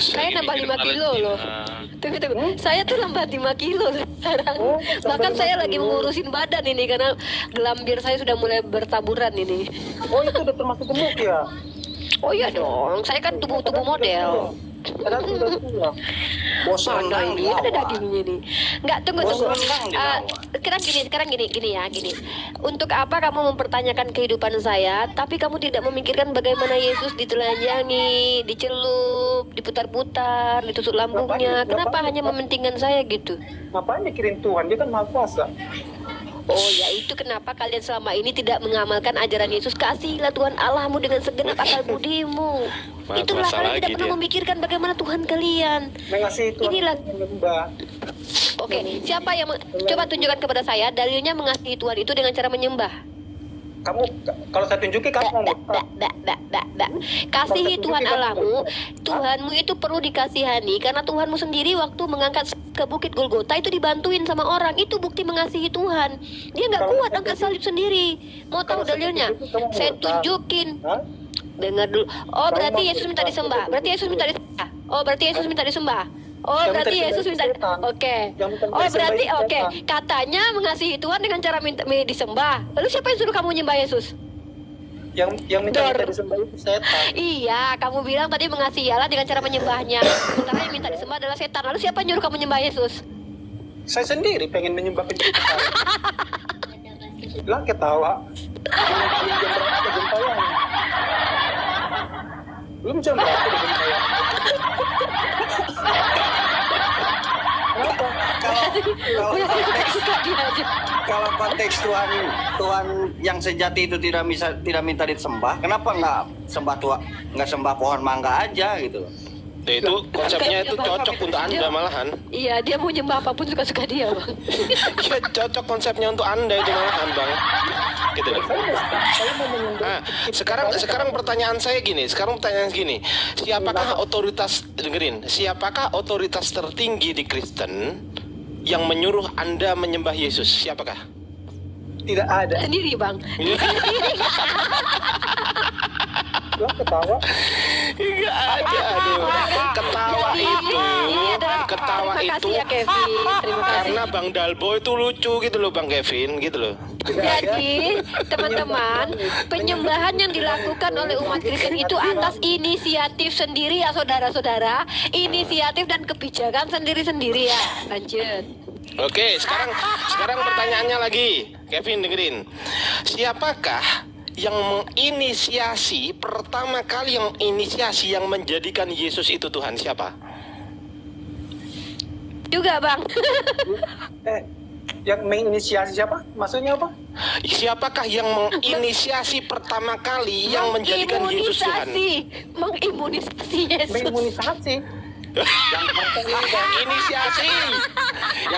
Saya nambah 5 kilo loh. Tunggu. Saya tuh lambat 5 kilo sekarang. Bahkan saya lagi mengurusin badan ini karena gelambir saya sudah mulai bertaburan ini. Oh, itu udah termasuk gemuk ya? Oh iya dong, saya kan tubuh model. Ada sudah tua. Bosan Mana ini ada dagingnya nih. Enggak, tunggu. Rendang dibawa. Sekarang gini. Untuk apa kamu mempertanyakan kehidupan saya, tapi kamu tidak memikirkan bagaimana Yesus ditelanjangi, dicelup, diputar-putar, ditusuk lambungnya. Kenapa hanya mementingkan saya gitu? Ngapain mikirin Tuhan? Dia kan maha kuasa. Oh ya, itu kenapa kalian selama ini tidak mengamalkan ajaran Yesus. Kasihilah Tuhan Allahmu dengan segenap akal budimu. Itulah Masalah kalian tidak lagi pernah dia. memikirkan bagaimana Tuhan kalian. Mengasihi Tuhan. Inilah. Menyembah. Oke, siapa yang coba tunjukkan kepada saya dalilnya mengasihi Tuhan itu dengan cara menyembah. Kamu, kalau saya tunjukin kamu mau. Kasihi Tuhan Allahmu. Tuhanmu itu perlu dikasihani karena Tuhanmu sendiri waktu mengangkat ke Bukit Golgota itu dibantuin sama orang. Itu bukti mengasihi Tuhan. Dia nggak kuat angkat salib sendiri. Mau tahu dalilnya? Saya tunjukin. Hah? Dengar dulu. Oh, berarti Yesus minta disembah. Berarti Yesus minta disembah. Oh, berarti Yesus minta disembah. Oh, Yang berarti minta Yesus minta. disembah setan. Oke. Yang minta Oh, disembah berarti itu oke. setan. Katanya mengasihi Tuhan dengan cara minta disembah. Lalu siapa yang suruh kamu nyembah Yesus? Yang minta Dor. disembah itu setan. Iya, kamu bilang tadi mengasihi Allah dengan cara menyembahnya. Sementara yang minta disembah adalah setan. Lalu siapa yang nyuruh kamu nyembah Yesus? Saya sendiri pengen menyembah pencipta saya. Lah ketawa. Jam berapa gentayangan? Belum jam berapa udah gentayangan? Kenapa? Kalau konteks Tuhan yang sejati itu tidak minta disembah, kenapa nggak sembah pohon mangga aja gitu? Itu konsepnya itu cocok untuk Anda malahan. Iya, dia mau nyembah apapun suka-suka dia, Bang. Ya, cocok konsepnya untuk Anda itu malahan, Bang. Gitu loh. Saya mau menyembah. Nah, sekarang pertanyaan saya gini. Siapakah otoritas, dengerin, siapakah otoritas tertinggi di Kristen yang menyuruh Anda menyembah Yesus? Siapakah? Tidak ada. Sendiri, Bang. Lah ketawa. Enggak ada, aduh. Ketawa Terima itu kasih ya, Kevin. Terima kasih. karena Bang Dalbo itu lucu gitu loh, Bang Kevin, gitu loh. Jadi, teman-teman, penyembahan yang dilakukan oleh umat Kristen itu atas inisiatif sendiri ya, saudara-saudara. Inisiatif dan kebijakan sendiri-sendiri ya. Lanjut. Oke, sekarang pertanyaannya lagi, Kevin dengerin. Siapakah yang pertama kali yang menjadikan Yesus itu Tuhan? Siapa? Juga, Bang. Yang menginisiasi siapa? Maksudnya apa? Siapakah yang menginisiasi pertama kali yang menjadikan Yesus Tuhan? Mengimunisasi Yesus. Mengimunisasi.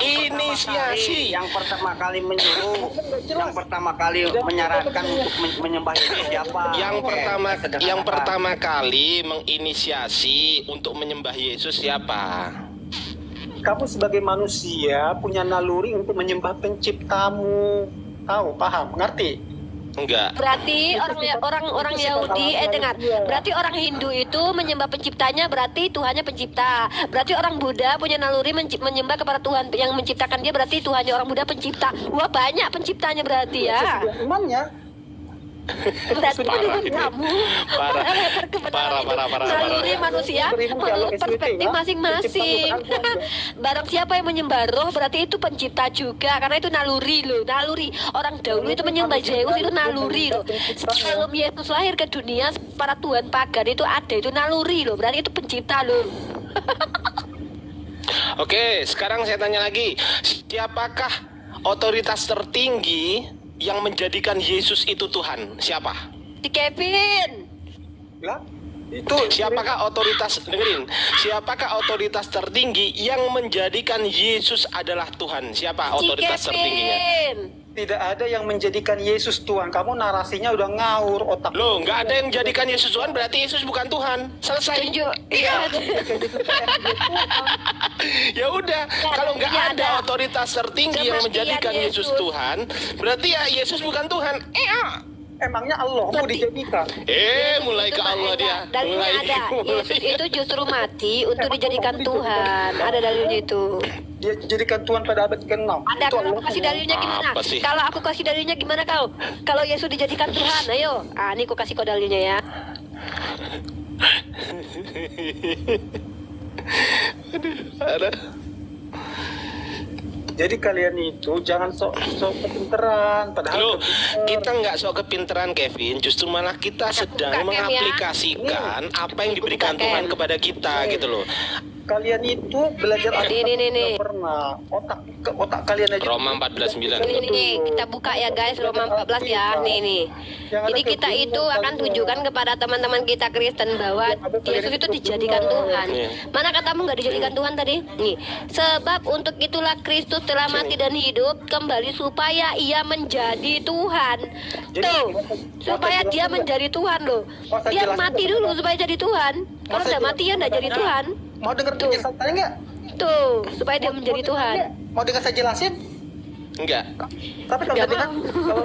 Inisiasi. Yang pertama kali menyuruh, yang pertama kali menyarankan untuk menyembah itu siapa? Yang pertama kali menginisiasi untuk menyembah Yesus siapa? Kamu sebagai manusia punya naluri untuk menyembah penciptamu. Tahu, paham, ngerti? Enggak. Berarti orang Yahudi dengar. Berarti orang Hindu itu menyembah penciptanya, berarti Tuhannya pencipta. Berarti orang Buddha punya naluri menyembah kepada Tuhan yang menciptakan dia, berarti Tuhannya orang Buddha pencipta. Wah, banyak penciptanya berarti ya. Imannya. Berarti menurut kamu Parah. naluri manusia menurut perspektif masing-masing. Barang siapa yang menyembah roh berarti itu pencipta juga, karena itu naluri loh. Naluri orang dahulu itu menyembah Zeus itu naluri loh. Sebelum Yesus lahir ke dunia, para tuhan pagan itu ada, itu naluri loh. Berarti itu pencipta loh. Oke, sekarang saya tanya lagi. Siapakah otoritas tertinggi yang menjadikan Yesus itu Tuhan? Siapa? Si Kevin. Lah, itu Siapakah otoritas, dengerin, siapakah otoritas tertinggi yang menjadikan Yesus adalah Tuhan? Siapa Si otoritas tertingginya? Kevin. tidak ada yang menjadikan Yesus Tuhan. Kamu narasinya udah ngawur otak. Loh, nggak ada yang menjadikan Yesus Tuhan, berarti Yesus bukan Tuhan. Selesai. Tunjuk. Iya. Ya udah, kalau nggak iya ada ada. otoritas tertinggi yang Kematian menjadikan Yesus Yesus. Tuhan, berarti ya Yesus bukan Tuhan. Emangnya Allah mau dijadikan? Mulai ke Allah dia. Dalilnya Mulai. ada. Yesus itu justru mati untuk dijadikan Tuhan. Ada dalilnya itu. Dia dijadikan Tuhan pada abad ke-6. Ada. Itu Kalau aku Allah. kasih dalilnya gimana? Apa sih? Kalau aku kasih dalilnya gimana kau? Kalau Yesus dijadikan Tuhan, ayo. Ini aku kasih kau dalilnya ya. Ada. Jadi kalian itu jangan sok kepinteran. Padahal Loh, kepinteran. kita nggak sok kepinteran Kevin, justru malah kita sedang buka, Kev, ya. mengaplikasikan apa yang diberikan buka, Tuhan Kev. kepada kita gitu loh. Kalian itu belajar Alkitab Nih. nggak pernah. Otak kalian aja. Roma 14:9. Ini kita buka ya guys, Roma 14 ya. Nih. Jadi kita itu akan tunjukkan kepada teman-teman kita Kristen bahwa Yesus itu dijadikan Tuhan. Iya. Mana katamu nggak dijadikan Tuhan tadi? Nih. Sebab untuk itulah Kristus telah mati dan hidup kembali supaya ia menjadi Tuhan. Tuh, supaya dia menjadi Tuhan loh. Dia mati dulu supaya jadi Tuhan. Kalau udah mati ya nggak jadi Tuhan. Mau dengar penjelasan saya nggak? Tuh, supaya dia menjadi Tuhan. Mau dengar saya jelasin? Enggak. Tapi kalau Nggak dengar, mau.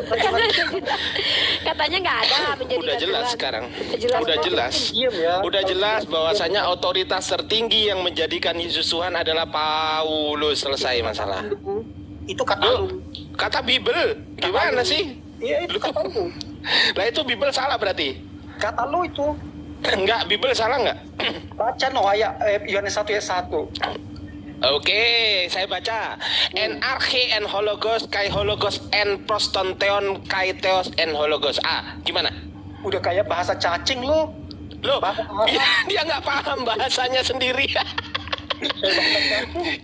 Katanya nggak ada menjadi Udah jelas Tuhan. sekarang. Jelas. Udah jelas. diam ya. Udah jelas bahwasanya otoritas tertinggi yang menjadikan Yesus Tuhan adalah Paulus. Selesai masalah. Itu kata Loh, lu. kata Bible gimana sih? Iya itu kata lu. Lah itu Bible salah berarti? Kata lu itu. Enggak, Bible salah enggak? Baca no ayat Yohanes 1 ayat 1. Oke, saya baca. En arche en hologos kai hologos en prostonteon kai theos en hologos. Gimana? Udah kayak bahasa cacing lu. Loh, Bahasa Arab. dia nggak paham bahasanya sendiri.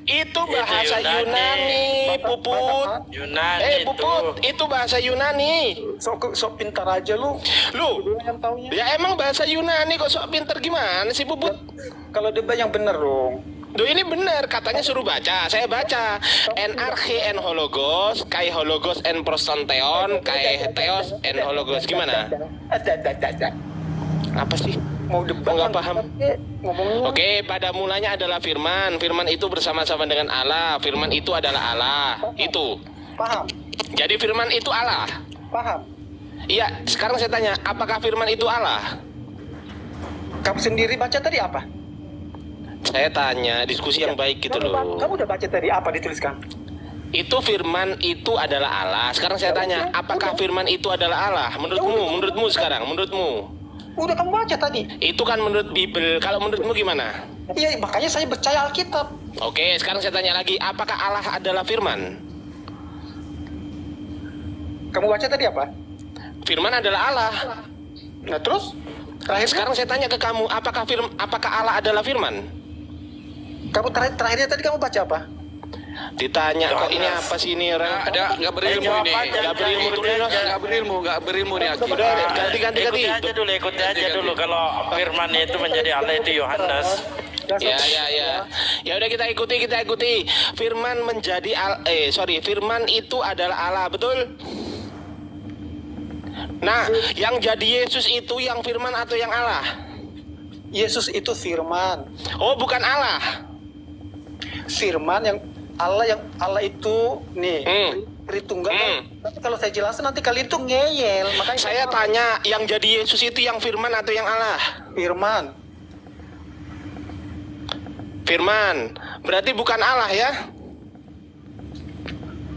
Itu bahasa Yunani, Puput. Yunani Puput, itu bahasa Yunani. Sok pintar aja lu. Lu, Yang taunya. ya emang bahasa Yunani kok sok pinter gimana sih Puput? Kalau debat yang bener dong. Duh ini bener, katanya suruh baca. Saya baca. En arche en hologos, kai hologos en prostonteon, kai theos en hologos. Gimana? Apa sih? Mau debat Nggak paham. Ngomongnya. Oke, pada mulanya adalah firman. Firman itu bersama-sama dengan Allah. Firman itu adalah Allah. Itu. Paham. Jadi firman itu Allah. Paham. Iya, sekarang saya tanya, apakah firman itu Allah? Kamu sendiri baca tadi apa? Saya tanya, diskusi yang baik gitu loh. Kamu udah baca tadi apa dituliskan? Itu firman itu adalah Allah. Sekarang saya tanya, apakah firman itu adalah Allah? Menurutmu sekarang, menurutmu? Udah kamu baca tadi. Itu kan menurut Bible. Kalau menurutmu gimana? Iya, makanya saya percaya Alkitab. Oke, sekarang saya tanya lagi, apakah Allah adalah firman? Kamu baca tadi apa? Firman adalah Allah. Nah terus? Terakhir Sekarang saya tanya ke kamu, apakah Allah adalah firman? kamu terakhirnya tadi kamu baca apa? Ditanya kok ini apa sih ini orang? Nggak berilmu ini. Nggak berilmu turunin loh. Nggak berilmu nih Aki. Udah ganti. Ikuti aja dulu kalau firman itu menjadi Allah itu Yohanes. Ya udah kita ikuti. Firman menjadi firman itu adalah Allah, betul? Nah, yang jadi Yesus itu yang firman atau yang Allah? Yesus itu firman. Oh, bukan Allah. Firman yang Allah itu nih Tritunggal. Tapi kalau saya jelasin nanti kalian tuh ngeyel. Makanya Saya tanya, yang jadi Yesus itu yang firman atau yang Allah? firman. Firman. Berarti bukan Allah ya?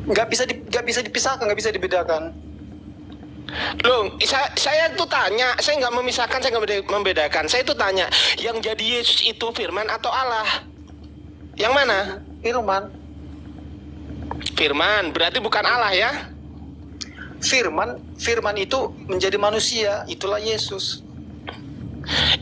Nggak bisa dipisahkan, nggak bisa dibedakan. Loh, saya tuh tanya, saya nggak memisahkan, saya nggak membedakan. Saya tuh tanya, yang jadi Yesus itu firman atau Allah? Yang mana? Firman. Firman, berarti bukan Allah ya? Firman itu menjadi manusia, itulah Yesus.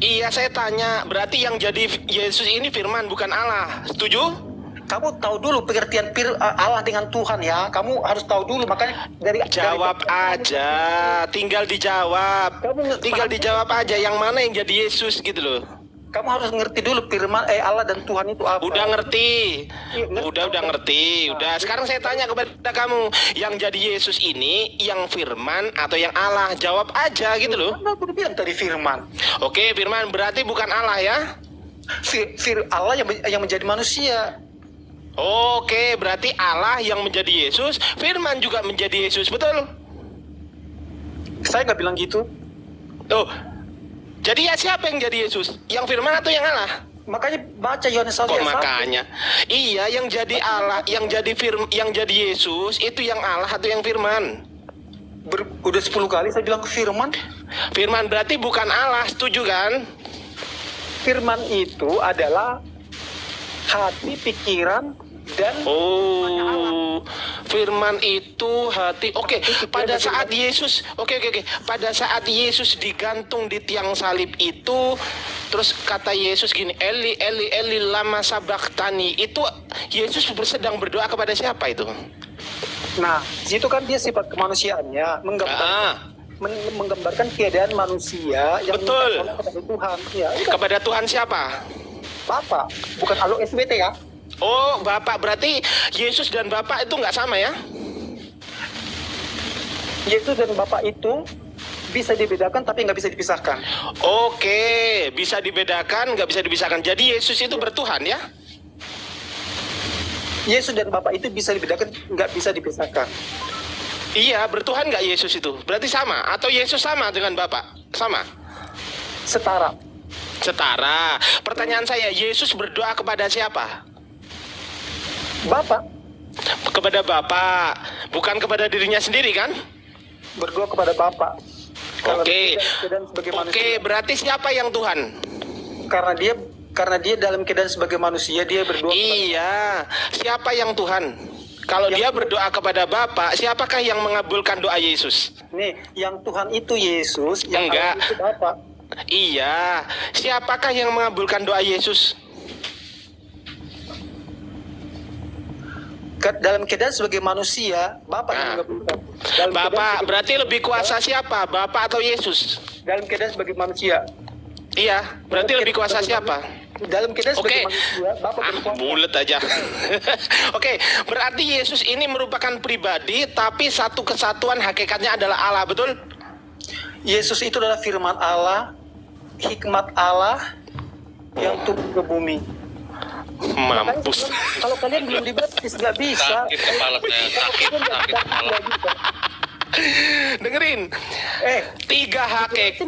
Iya, saya tanya, berarti yang jadi Yesus ini firman bukan Allah. Setuju? Kamu tahu dulu pengertian Allah dengan Tuhan ya. Kamu harus tahu dulu, makanya Jawab aja, tinggal dijawab. Tinggal dijawab aja yang mana yang jadi Yesus gitu loh. Kamu harus ngerti dulu firman Allah dan Tuhan itu apa. Udah ngerti. Iya, ngerti. Udah ngerti. Udah, sekarang saya tanya kepada kamu, yang jadi Yesus ini yang firman atau yang Allah? Jawab aja gitu loh. Aku udah bilang tadi firman. Oke, firman berarti bukan Allah ya? Allah yang menjadi manusia. Oke, berarti Allah yang menjadi Yesus, firman juga menjadi Yesus, betul? Saya nggak bilang gitu. Oh, jadi ya siapa yang jadi Yesus? Yang firman atau yang Allah? Makanya baca Yohanes 1 Kok ayat 1. makanya? Iya, yang jadi Allah, yang jadi Yesus itu yang Allah atau yang firman? Udah 10 kali saya bilang firman. Firman berarti bukan Allah, setuju kan? Firman itu adalah hati, pikiran, dan firman itu hati. Oke, pada saat Yesus, oke. Pada saat Yesus digantung di tiang salib itu, terus kata Yesus gini, Eli, Eli, Eli, lama sabachthani. Itu Yesus sedang berdoa kepada siapa itu? Nah, situ kan dia sifat kemanusiaannya menggambarkan keadaan manusia yang betul minta kepada Tuhan. Ya, kepada Tuhan siapa? Bapak, bukan alo SBT ya. Oh, Bapak, berarti Yesus dan Bapak itu nggak sama ya? Yesus dan Bapak itu bisa dibedakan tapi nggak bisa dipisahkan. Oke, bisa dibedakan, nggak bisa dipisahkan. Jadi Yesus itu bertuhan ya? Yesus dan Bapak itu bisa dibedakan, nggak bisa dipisahkan. Iya, bertuhan nggak Yesus itu? Berarti sama? Atau Yesus sama dengan Bapak? Sama? Setara. Setara. Pertanyaan saya, Yesus berdoa kepada siapa? Bapak. Kepada Bapak, bukan kepada dirinya sendiri kan? Berdoa kepada Bapak. Oke, berarti siapa yang Tuhan? Karena dia dalam keadaan sebagai manusia, dia berdoa. Iya, siapa yang Tuhan? Kalau dia berdoa kepada Bapa, siapakah yang mengabulkan doa Yesus? Nih, yang Tuhan itu Yesus, yang enggak. Allah itu Bapa. Iya, siapakah yang mengabulkan doa Yesus? Dalam keadaan sebagai manusia, Bapak yang mengabulkan. Bapak, berarti lebih kuasa siapa? Bapak atau Yesus? Dalam keadaan sebagai manusia. Iya, berarti lebih kuasa siapa? Dalam keadaan sebagai manusia, Bapak berkuasa. Bulet aja. Oke, berarti Yesus ini merupakan pribadi, tapi satu kesatuan hakikatnya adalah Allah, betul? Yesus itu adalah firman Allah, hikmat Allah yang turun ke bumi. Mampus. Kalau kalian belum dibaptis nggak bisa. Sakit kepala saya, sakit kepala. Dengerin.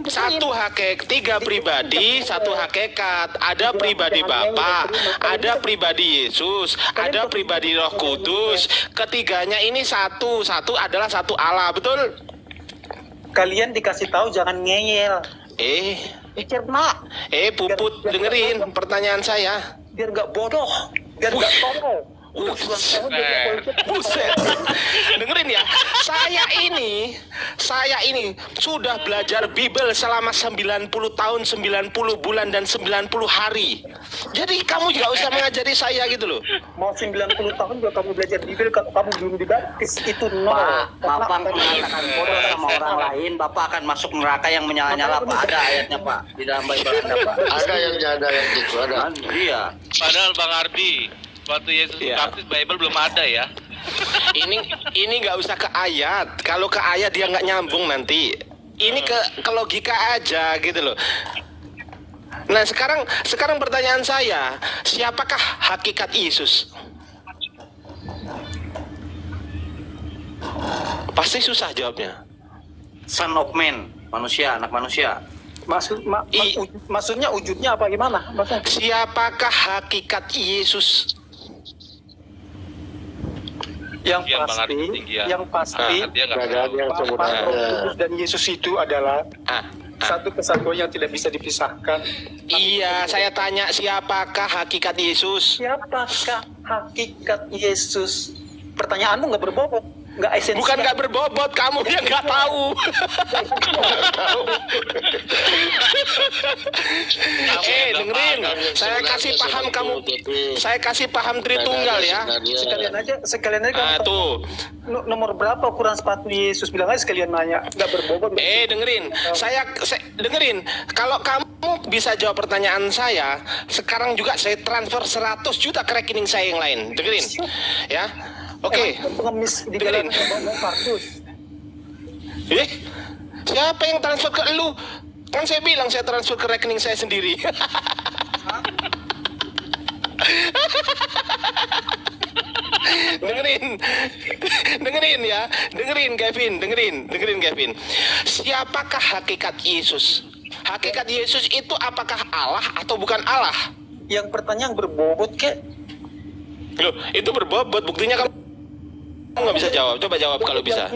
Satu hakik, tiga pribadi, satu hakikat. Ada pribadi Bapa, ada pribadi Yesus, ada pribadi Roh Kudus. Ketiganya ini satu adalah satu Allah, betul? Kalian dikasih tahu jangan ngeyel. Cerna. Puput, dengerin pertanyaan saya. Biar nggak bodoh, biar nggak tolol. Buset. Dengerin ya, saya ini sudah belajar Bible selama 90 tahun, 90 bulan dan 90 hari. Jadi kamu juga usah mengajari saya gitu loh. Mau 90 tahun juga kamu belajar Bible, kalau kamu belum dibaptis itu nol. Bapak mengatakan bodoh sama orang lain, Bapak akan masuk neraka yang menyala-nyala, Pak. Ada ayatnya, Pak, di dalam Bible Anda, Pak. Ada yang itu, ada. Iya. Padahal Bang Ardi, waktu Yesus baptis Bible belum ada ya. Ini nggak usah ke ayat. Kalau ke ayat dia nggak nyambung nanti. Ini ke logika aja gitu loh. Nah sekarang pertanyaan saya, siapakah hakikat Yesus? Pasti susah jawabnya. Son of man, manusia, anak manusia. Maksudnya wujudnya apa gimana? Siapakah hakikat Yesus? Yang pasti Bapa, Roh Kudus dan Yesus itu adalah satu kesatuan yang tidak bisa dipisahkan. Iya, saya tanya siapakah hakikat Yesus? Siapakah hakikat Yesus? Pertanyaanmu nggak berbobot, nggak esensial. Bukan nggak berbobot, kamu yang nggak tahu. Dengerin, saya kasih paham Tritunggal ya. Sekalian aja. Tuh. Nomor berapa ukuran sepatu Yesus? Bilang aja sekalian nanya. Nggak berbobot. Dengerin, dengerin. Kalau kamu bisa jawab pertanyaan saya, sekarang juga saya transfer 100 juta ke rekening saya yang lain. Dengerin, ya. Oke. Dengerin. Siapa yang transfer ke lu? Kan saya bilang saya transfer ke rekening saya sendiri. dengerin ya, dengerin Kevin. Siapakah hakikat Yesus? Hakikat Yesus itu apakah Allah atau bukan Allah? Yang pertanyaan berbobot kek. Loh, itu berbobot, buktinya kamu nggak bisa jawab. Coba jawab kalau bisa.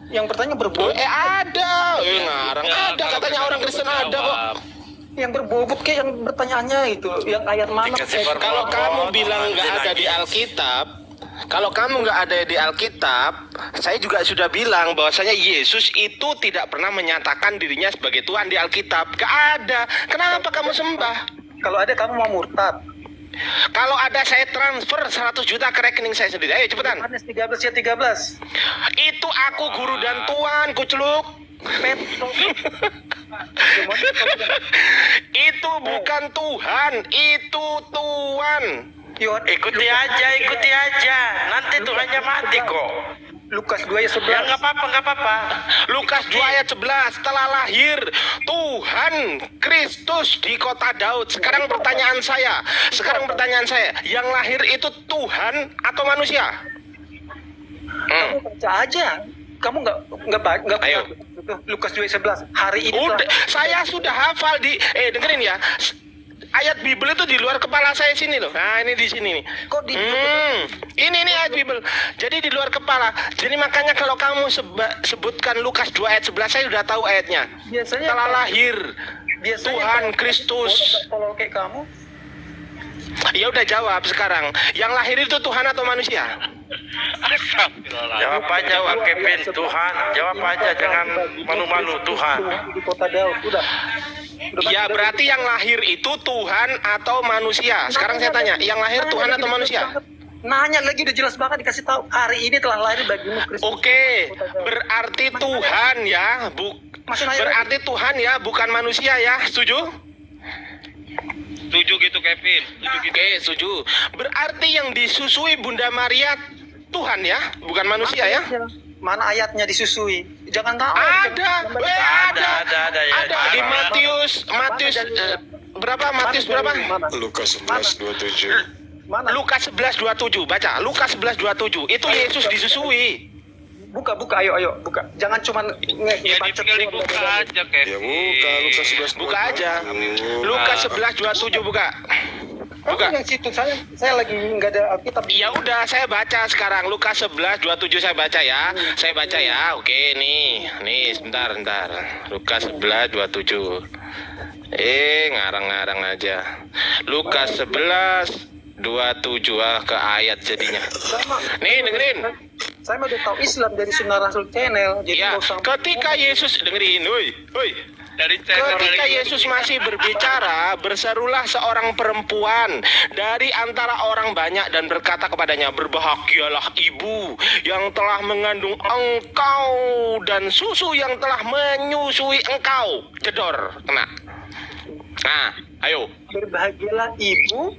Yang pertanyaan berbobot. Ada, ngarang. Ada katanya orang Kristen ada kok. Yang berbobot kayak yang pertanyaannya itu, yang ayat mana? Kalau kamu bilang nggak ada di Alkitab, saya juga sudah bilang bahwasanya Yesus itu tidak pernah menyatakan dirinya sebagai Tuhan di Alkitab. Gak ada. Kenapa kamu sembah? Kalau ada kamu mau murtad. Kalau ada saya transfer 100 juta ke rekening saya sendiri. Ayo cepetan. Yohanes 13 ya 13. Itu aku guru dan Tuhan, kuceluk. Itu bukan Tuhan, itu Tuhan. Ikuti aja. Nanti Tuhannya mati kok. Lukas 2 ayat 11. Ya nggak apa-apa. Lukas 2 ayat 11, setelah lahir Tuhan Kristus di kota Daud. Sekarang pertanyaan saya, yang lahir itu Tuhan atau manusia? Kamu baca aja. Kamu nggak Ayo. Lukas 2 ayat 11. Hari ini Saya sudah hafal dengerin ya. Ayat Bible itu di luar kepala saya sini loh. Nah, ini di sini nih. Kok di Ini ayat Bible. Jadi di luar kepala. Jadi makanya kalau kamu sebutkan Lukas 2 ayat 11, saya sudah tahu ayatnya. Biasanya Setelah lahir Tuhan Kristus. Kalau kayak kamu, Ya udah jawab sekarang. Yang lahir itu Tuhan atau manusia? Jawab aja, Kevin. Tuhan. Jawab aja, jangan malu-malu. Tuhan. di kota Daud udah Ya berarti yang lahir itu Tuhan atau manusia. Sekarang saya tanya, yang lahir Tuhan atau manusia? Nanya lagi udah jelas banget dikasih tahu. Hari ini telah lahir bagimu Kristus. Oke, berarti Tuhan ya, berarti Tuhan ya, bukan manusia ya, setuju? Setuju gitu Kevin. Oke, setuju. Berarti yang disusui Bunda Maria Tuhan ya, bukan manusia ya? Mana ayatnya disusui? Jangan tahu. Ada Ya. di Matius berapa? Matius berapa? Lukas 11:27. Mana? Lukas 11:27. Baca, Lukas 11:27. Itu Yesus disusui. Buka, ayo, buka. Jangan cuma Ya tinggal dibuka aja Ya Kevin. buka Lukas 11. Buka aja. Lukas 11:27 buka. Buka. Yang situ saya lagi nggak ada Alkitab. Ya udah, saya baca sekarang Lukas 11:27 saya baca ya. Saya baca ya. Oke, nih sebentar. Lukas 11:27. Ngarang-ngarang aja. Lukas 11:27 ke ayat jadinya. Nih dengerin. Saya mau tahu Islam dari Sunnah Rasul Channel. Jadi Ya, nggak usah- ketika Yesus dengerin, woi. Dari channel Ketika dari Yesus masih berbicara, berserulah seorang perempuan dari antara orang banyak dan berkata kepadanya, "Berbahagialah ibu yang telah mengandung engkau dan susu yang telah menyusui engkau." Jedor, kena. Nah, ayo. Berbahagialah ibu.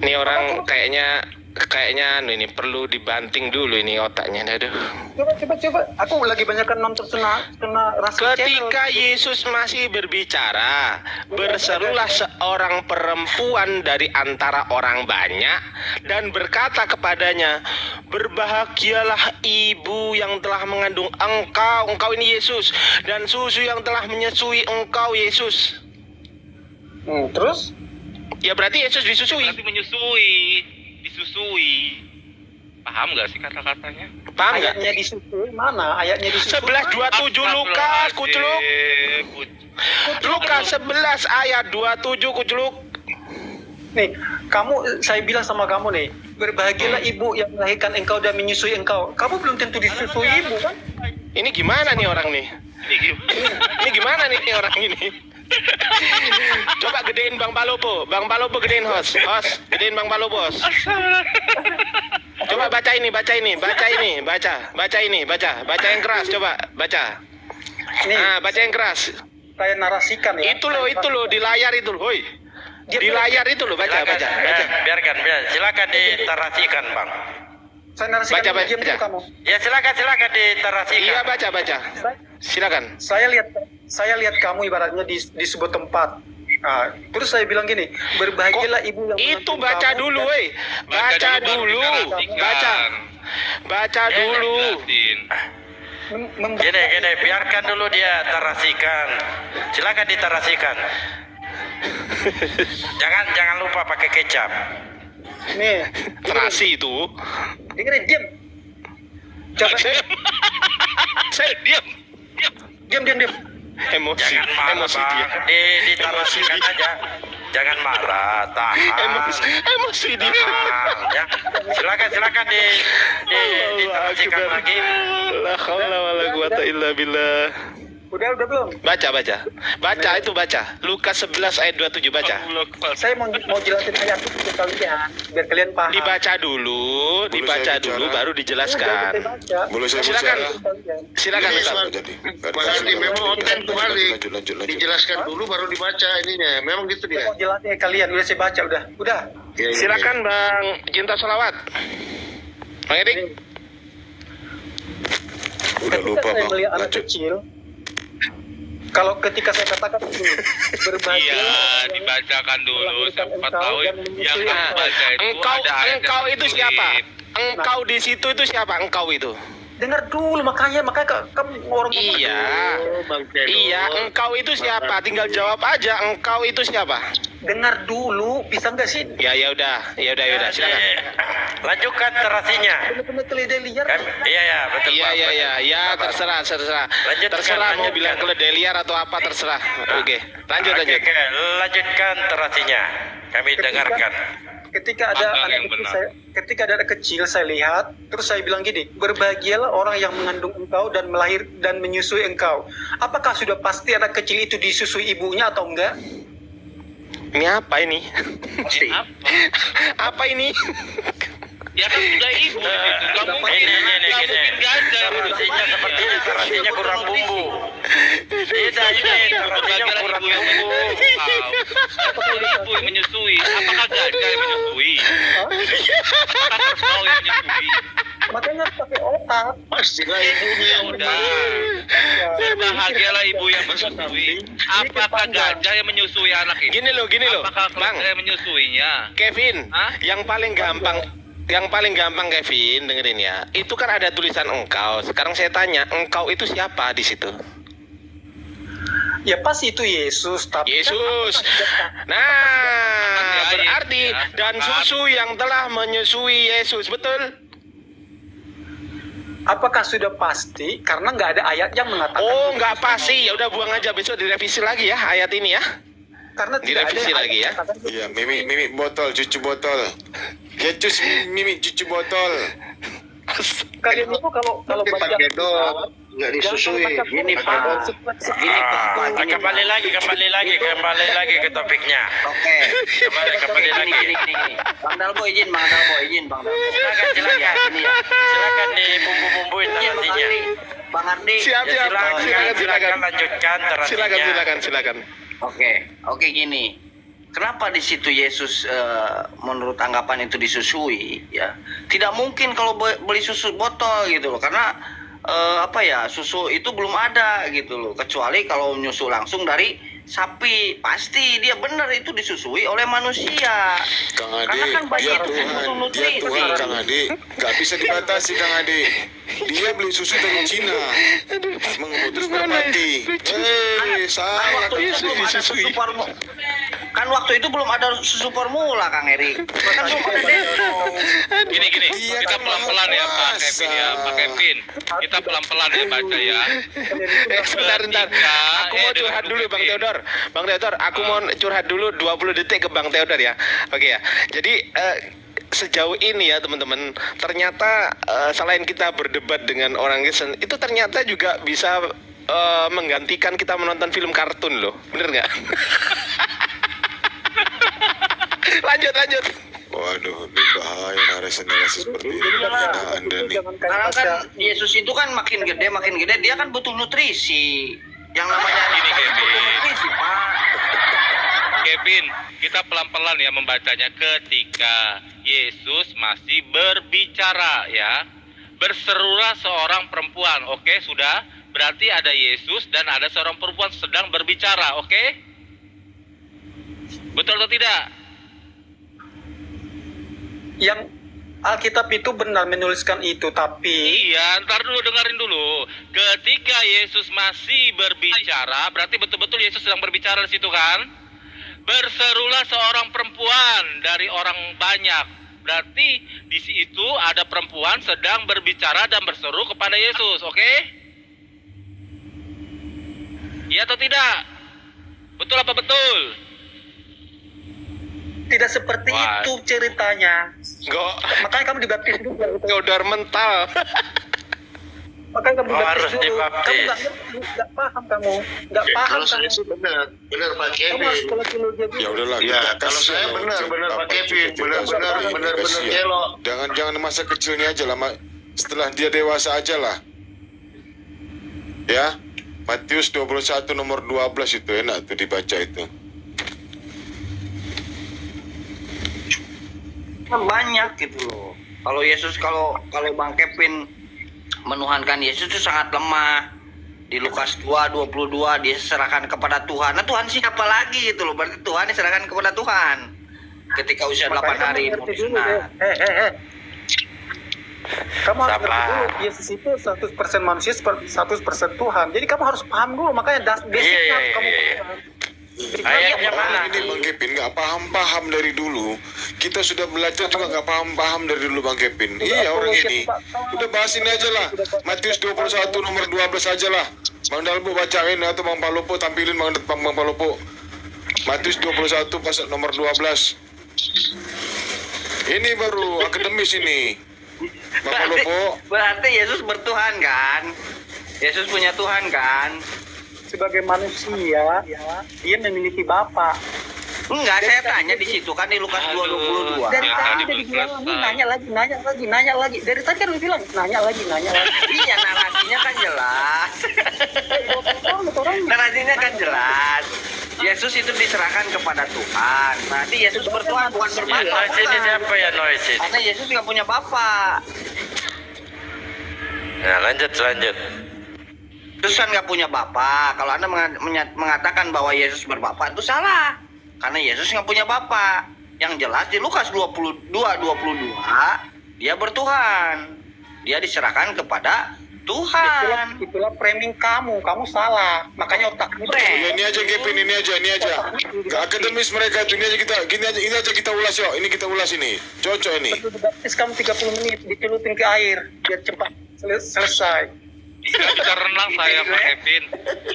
Ini orang kayaknya ini perlu dibanting dulu ini otaknya. Aduh. Coba. Aku lagi banyakkan nonton Sunnah Rasul Ketika Channel. Yesus masih berbicara, berserulah seorang perempuan dari antara orang banyak dan berkata kepadanya, "Berbahagialah ibu yang telah mengandung engkau ini Yesus, dan susu yang telah menyusui engkau Yesus." Terus? Ya berarti Yesus disusui. Berarti disusui. Paham nggak sih kata-katanya? Paham nggak? Ayatnya disusui mana? Ayatnya disusui. 11:27 Lukas, kuculuk. Lukas 11 ayat 27 kuculuk. Nih, saya bilang sama kamu nih, berbahagialah ibu yang melahirkan engkau dan menyusui engkau. Kamu belum tentu disusui ibu kan? Ini gimana nih orang nih? Ini gimana nih orang ini? Coba gedein Bang Palopo gedein host, gedein Bang Palopo. Coba baca ini, baca yang keras, coba baca. Nih, Baca yang keras. saya narasikan ya. Itu loh di layar itu loh, hoi. Di layar itu loh, baca. Biarkan. Silakan diterasikan, Bang. Saya narasikan Baca. diam dulu kamu. Ya silakan diterasikan. Iya, baca. Silakan. Saya lihat kamu ibaratnya di sebuah tempat. Terus saya bilang gini, berbahagialah ibu yang Itu mengandung baca kamu dulu, dan- woi. Baca dulu. Baca dulu. Gini, biarkan dulu dia narasikan. Silakan ditarasikan. Jangan lupa pakai kecap. Nih, Terasi itu. dengerin, diam. Coba, Saya diam. diam. Emosi. Jangan marah, Emosi Bang. dia. Ditarasikan aja. Jangan marah, tahan. Emosi dia. Tahan, ya. Silakan ditarasikan lagi. La haula wala quwata illa billah. Udah belum? Baca itu baca. Lukas 11 ayat 27 baca. Saya mau jelasin ayat itu ke kalian, biar kalian paham. Dibaca dulu saya bicara? baru dijelaskan. Boleh saya Silakan. bicara? Silakan Ini Ustaz. jadi. Pak Ardi, memang konten kembali. Lanjut. Dijelaskan dulu baru dibaca ininya. Memang gitu Saya dia. mau jelasin ke kalian, udah saya baca, udah. Ya, Silakan Bang Cinta Solawat. Bang Edik. Udah Ketika lupa saya Bang. melihat anak Lanjut. kecil, kalau ketika saya katakan ini, berbahagia Iya, dibacakan dulu. Siapa tahu yang kamu baca itu Engkau ada ayat yang engkau itu tertulis. siapa? Engkau di situ itu siapa? Engkau itu. dengar dulu, makanya kamu orang Iya. Bang Tedo. Iya, engkau itu siapa? Tinggal jawab aja. Engkau itu siapa? dengar dulu, bisa nggak sih? Ya udah. Silakan. Lanjutkan narasinya. Benar-benar keledai liar. Iya, betul. Pak. Iya, terserah. Lanjutkan, Terserah mau lanjutkan. bilang keledai liar atau apa terserah. Oke, lanjut. Oke, lanjutkan narasinya. Kami dengarkan. Ketika ada Maka anak yang kecil, benar. ketika ada anak kecil saya lihat, terus saya bilang gini, berbahagialah orang yang mengandung engkau dan melahir dan menyusui engkau. Apakah sudah pasti anak kecil itu disusui ibunya atau enggak? Ini apa ini? Apa? Apa ini? Ya kan sudah ibu di situ. Gak mungkin gajah. Narasinya kurang bumbu. Tidak, ini narasinya kurang bumbu. Apakah ibu yang menyusui? Apakah gajah yang menyusui? Apakah kerbau yang menyusui? Makanya pakai otak. Pastilah ibunya yang Udah. Berbahagialah ibu yang menyusui. Apakah gajah yang menyusui anak itu? Gini loh. Apakah Bang, keledai yang menyusuinya? Kevin, Hah? yang paling gampang Kevin, dengerin ya. Itu kan ada tulisan engkau. Sekarang saya tanya, engkau itu siapa di situ? Ya pasti itu Yesus, tapi Yesus. kan Nah, Ya, berarti ya. dan susu yang telah menyusui Yesus, betul? apakah sudah pasti? Karena nggak ada ayat yang mengatakan. Oh, nggak pasti. Ya udah buang aja, besok direvisi lagi ya ayat ini ya. Karena tidak ada direvisi ayat lagi yang ya. mengatakan itu. Iya, Mimi botol, cuci botol. Kecus Mimi cuci botol. Kalian itu kalau Tapi baca Pak Tedo nggak disusui. Gini, Pak. Gini, Pak. Gini, Kembali lagi ke topiknya. Oke. Kembali lagi. Gini. Bang Dalbo izin. Bang Dalbo. Silakan dibumbu-bumbuin Izin, Bang narasinya. Ardi. Bang Ardi. Siap. Silakan lanjutkan narasinya. Silakan. Oke gini. Kenapa di situ Yesus menurut anggapan itu disusui ya? Tidak mungkin kalau beli susu botol gitu loh, karena susu itu belum ada gitu loh, kecuali kalau nyusu langsung dari sapi. Pasti dia benar itu disusui oleh manusia. Kang Ade, Karena kan banyak dia Tuhan, nutrisi. Kang Ade. Gak bisa dibatasi Kang Ade. Dia beli susu dari Cina, mengutus merpati. Salah. Kan waktu itu belum ada susu formula, Kang Erik. Kan belum ada Gini. Dia Kita kan pelan-pelan ya Pak Kevin ya. Pak Kevin. Kita pelan-pelan ya baca ya. Sebentar. Aku mau curhat dulu Bang Theodor. Aku mau curhat dulu 20 detik ke Bang Theodor ya. Oke ya. Jadi sejauh ini ya teman-teman, ternyata selain kita berdebat dengan orang Kristen, itu ternyata juga bisa menggantikan kita menonton film kartun loh. Bener nggak? Lanjut. Waduh, ini bahaya narasi seperti ini. Nah, Anda nih. Karena kan Yesus itu kan makin gede, dia kan butuh nutrisi. Yang namanya Gini, Kevin. butuh nutrisi, Pak. Kevin, kita pelan-pelan ya membacanya ketika Yesus masih berbicara ya. Berserulah seorang perempuan, oke sudah? Berarti ada Yesus dan ada seorang perempuan sedang berbicara, oke? Betul atau tidak? Yang Alkitab itu benar menuliskan itu, tapi Iya, ntar dulu dengerin dulu. Ketika Yesus masih berbicara, berarti betul-betul Yesus sedang berbicara di situ kan? Berserulah seorang perempuan dari orang banyak. Berarti di situ ada perempuan sedang berbicara dan berseru kepada Yesus, oke? Iya atau tidak? Betul apa betul? tidak seperti Wah. itu ceritanya. Enggak, Makanya kamu dibaptis juga. ngodar mental. Makanya kamu dibaptis Harus dulu. dibaptis. Kamu nggak paham kamu. Nggak paham Kalau saya kamu. sih benar Pak Kamu Kevin. harus sekolah teologi dulu. Ya udahlah, Ya, kita kalau kasih saya loh, benar Bapak Pak Kevin, juga benar-benar kasih. benar-benar Kasih. elok. Jangan masa kecilnya aja lah, setelah dia dewasa aja lah. Ya, Matius 21 nomor 12 itu enak tuh dibaca itu. Kan banyak gitu loh. Kalau Yesus kalau Bang Kevin menuhankan Yesus itu sangat lemah. Di Lukas 2:22 dia serahkan kepada Tuhan. Nah, Tuhan siapa lagi gitu loh. Berarti Tuhan diserahkan kepada Tuhan. Ketika usia 8 hari mau disunat. Kamu harus Sabar. ngerti dulu, Yesus itu 100% manusia, 100% Tuhan. Jadi kamu harus paham dulu, makanya basicnya harus kamu paham. Ayatnya mana? Ini Bang Kevin nggak paham dari dulu. Kita sudah belajar juga nggak paham dari dulu Bang Kevin. Iya orang ini. Udah bahas ini aja lah. Matius 21 nomor 12 aja lah. Bang Dalbo bacain atau Bang Palopo tampilin Bang Palopo. Matius 21 pasal nomor 12. Ini baru akademis ini. Bang Palopo. Berarti Yesus bertuhan kan? Yesus punya Tuhan kan? Sebagai manusia, dia memiliki Bapa. Enggak, saya tanya di situ kan di Lukas 2:22. Dari Tadi tadi belum udah dibilang, selesai. ini nanya lagi. Dari tadi kan udah bilang, nanya lagi. Iya, narasinya kan jelas. Narasinya kan jelas. Yesus itu diserahkan kepada Tuhan. Berarti Yesus bertuhan bukan Ya, berbapa. noise ini siapa ya noise ini? Karena Yesus nggak punya bapak. Nah, lanjut. Yesus kan nggak punya bapak. Kalau Anda mengatakan bahwa Yesus berbapak itu salah. Karena Yesus nggak punya bapak. Yang jelas di Lukas 22:22 dia bertuhan. Dia diserahkan kepada Tuhan. Itulah framing kamu salah. Makanya otakmu Ya, ini aja Kevin, ini aja. Gak akademis mereka tuh. Ini aja kita ulas yuk. Ini kita ulas ini. Cocok ini. Betul dibaptis kamu 30 menit, dicelupin ke air biar cepat selesai. Gak bisa renang saya Pak Kevin.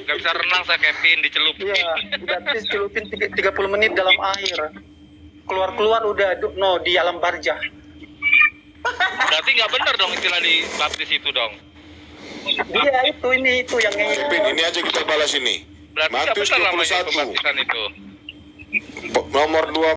Gak bisa renang saya Kevin dicelup. Iya, dibaptis celupin 30 menit dalam air. Keluar udah di alam barzah. Berarti nggak benar dong istilah di baptis itu dong. Iya, itu yang Kevin, ini aja kita balas ini. Berarti nggak Matius benar namanya 21 pembaptisan itu. nomor 2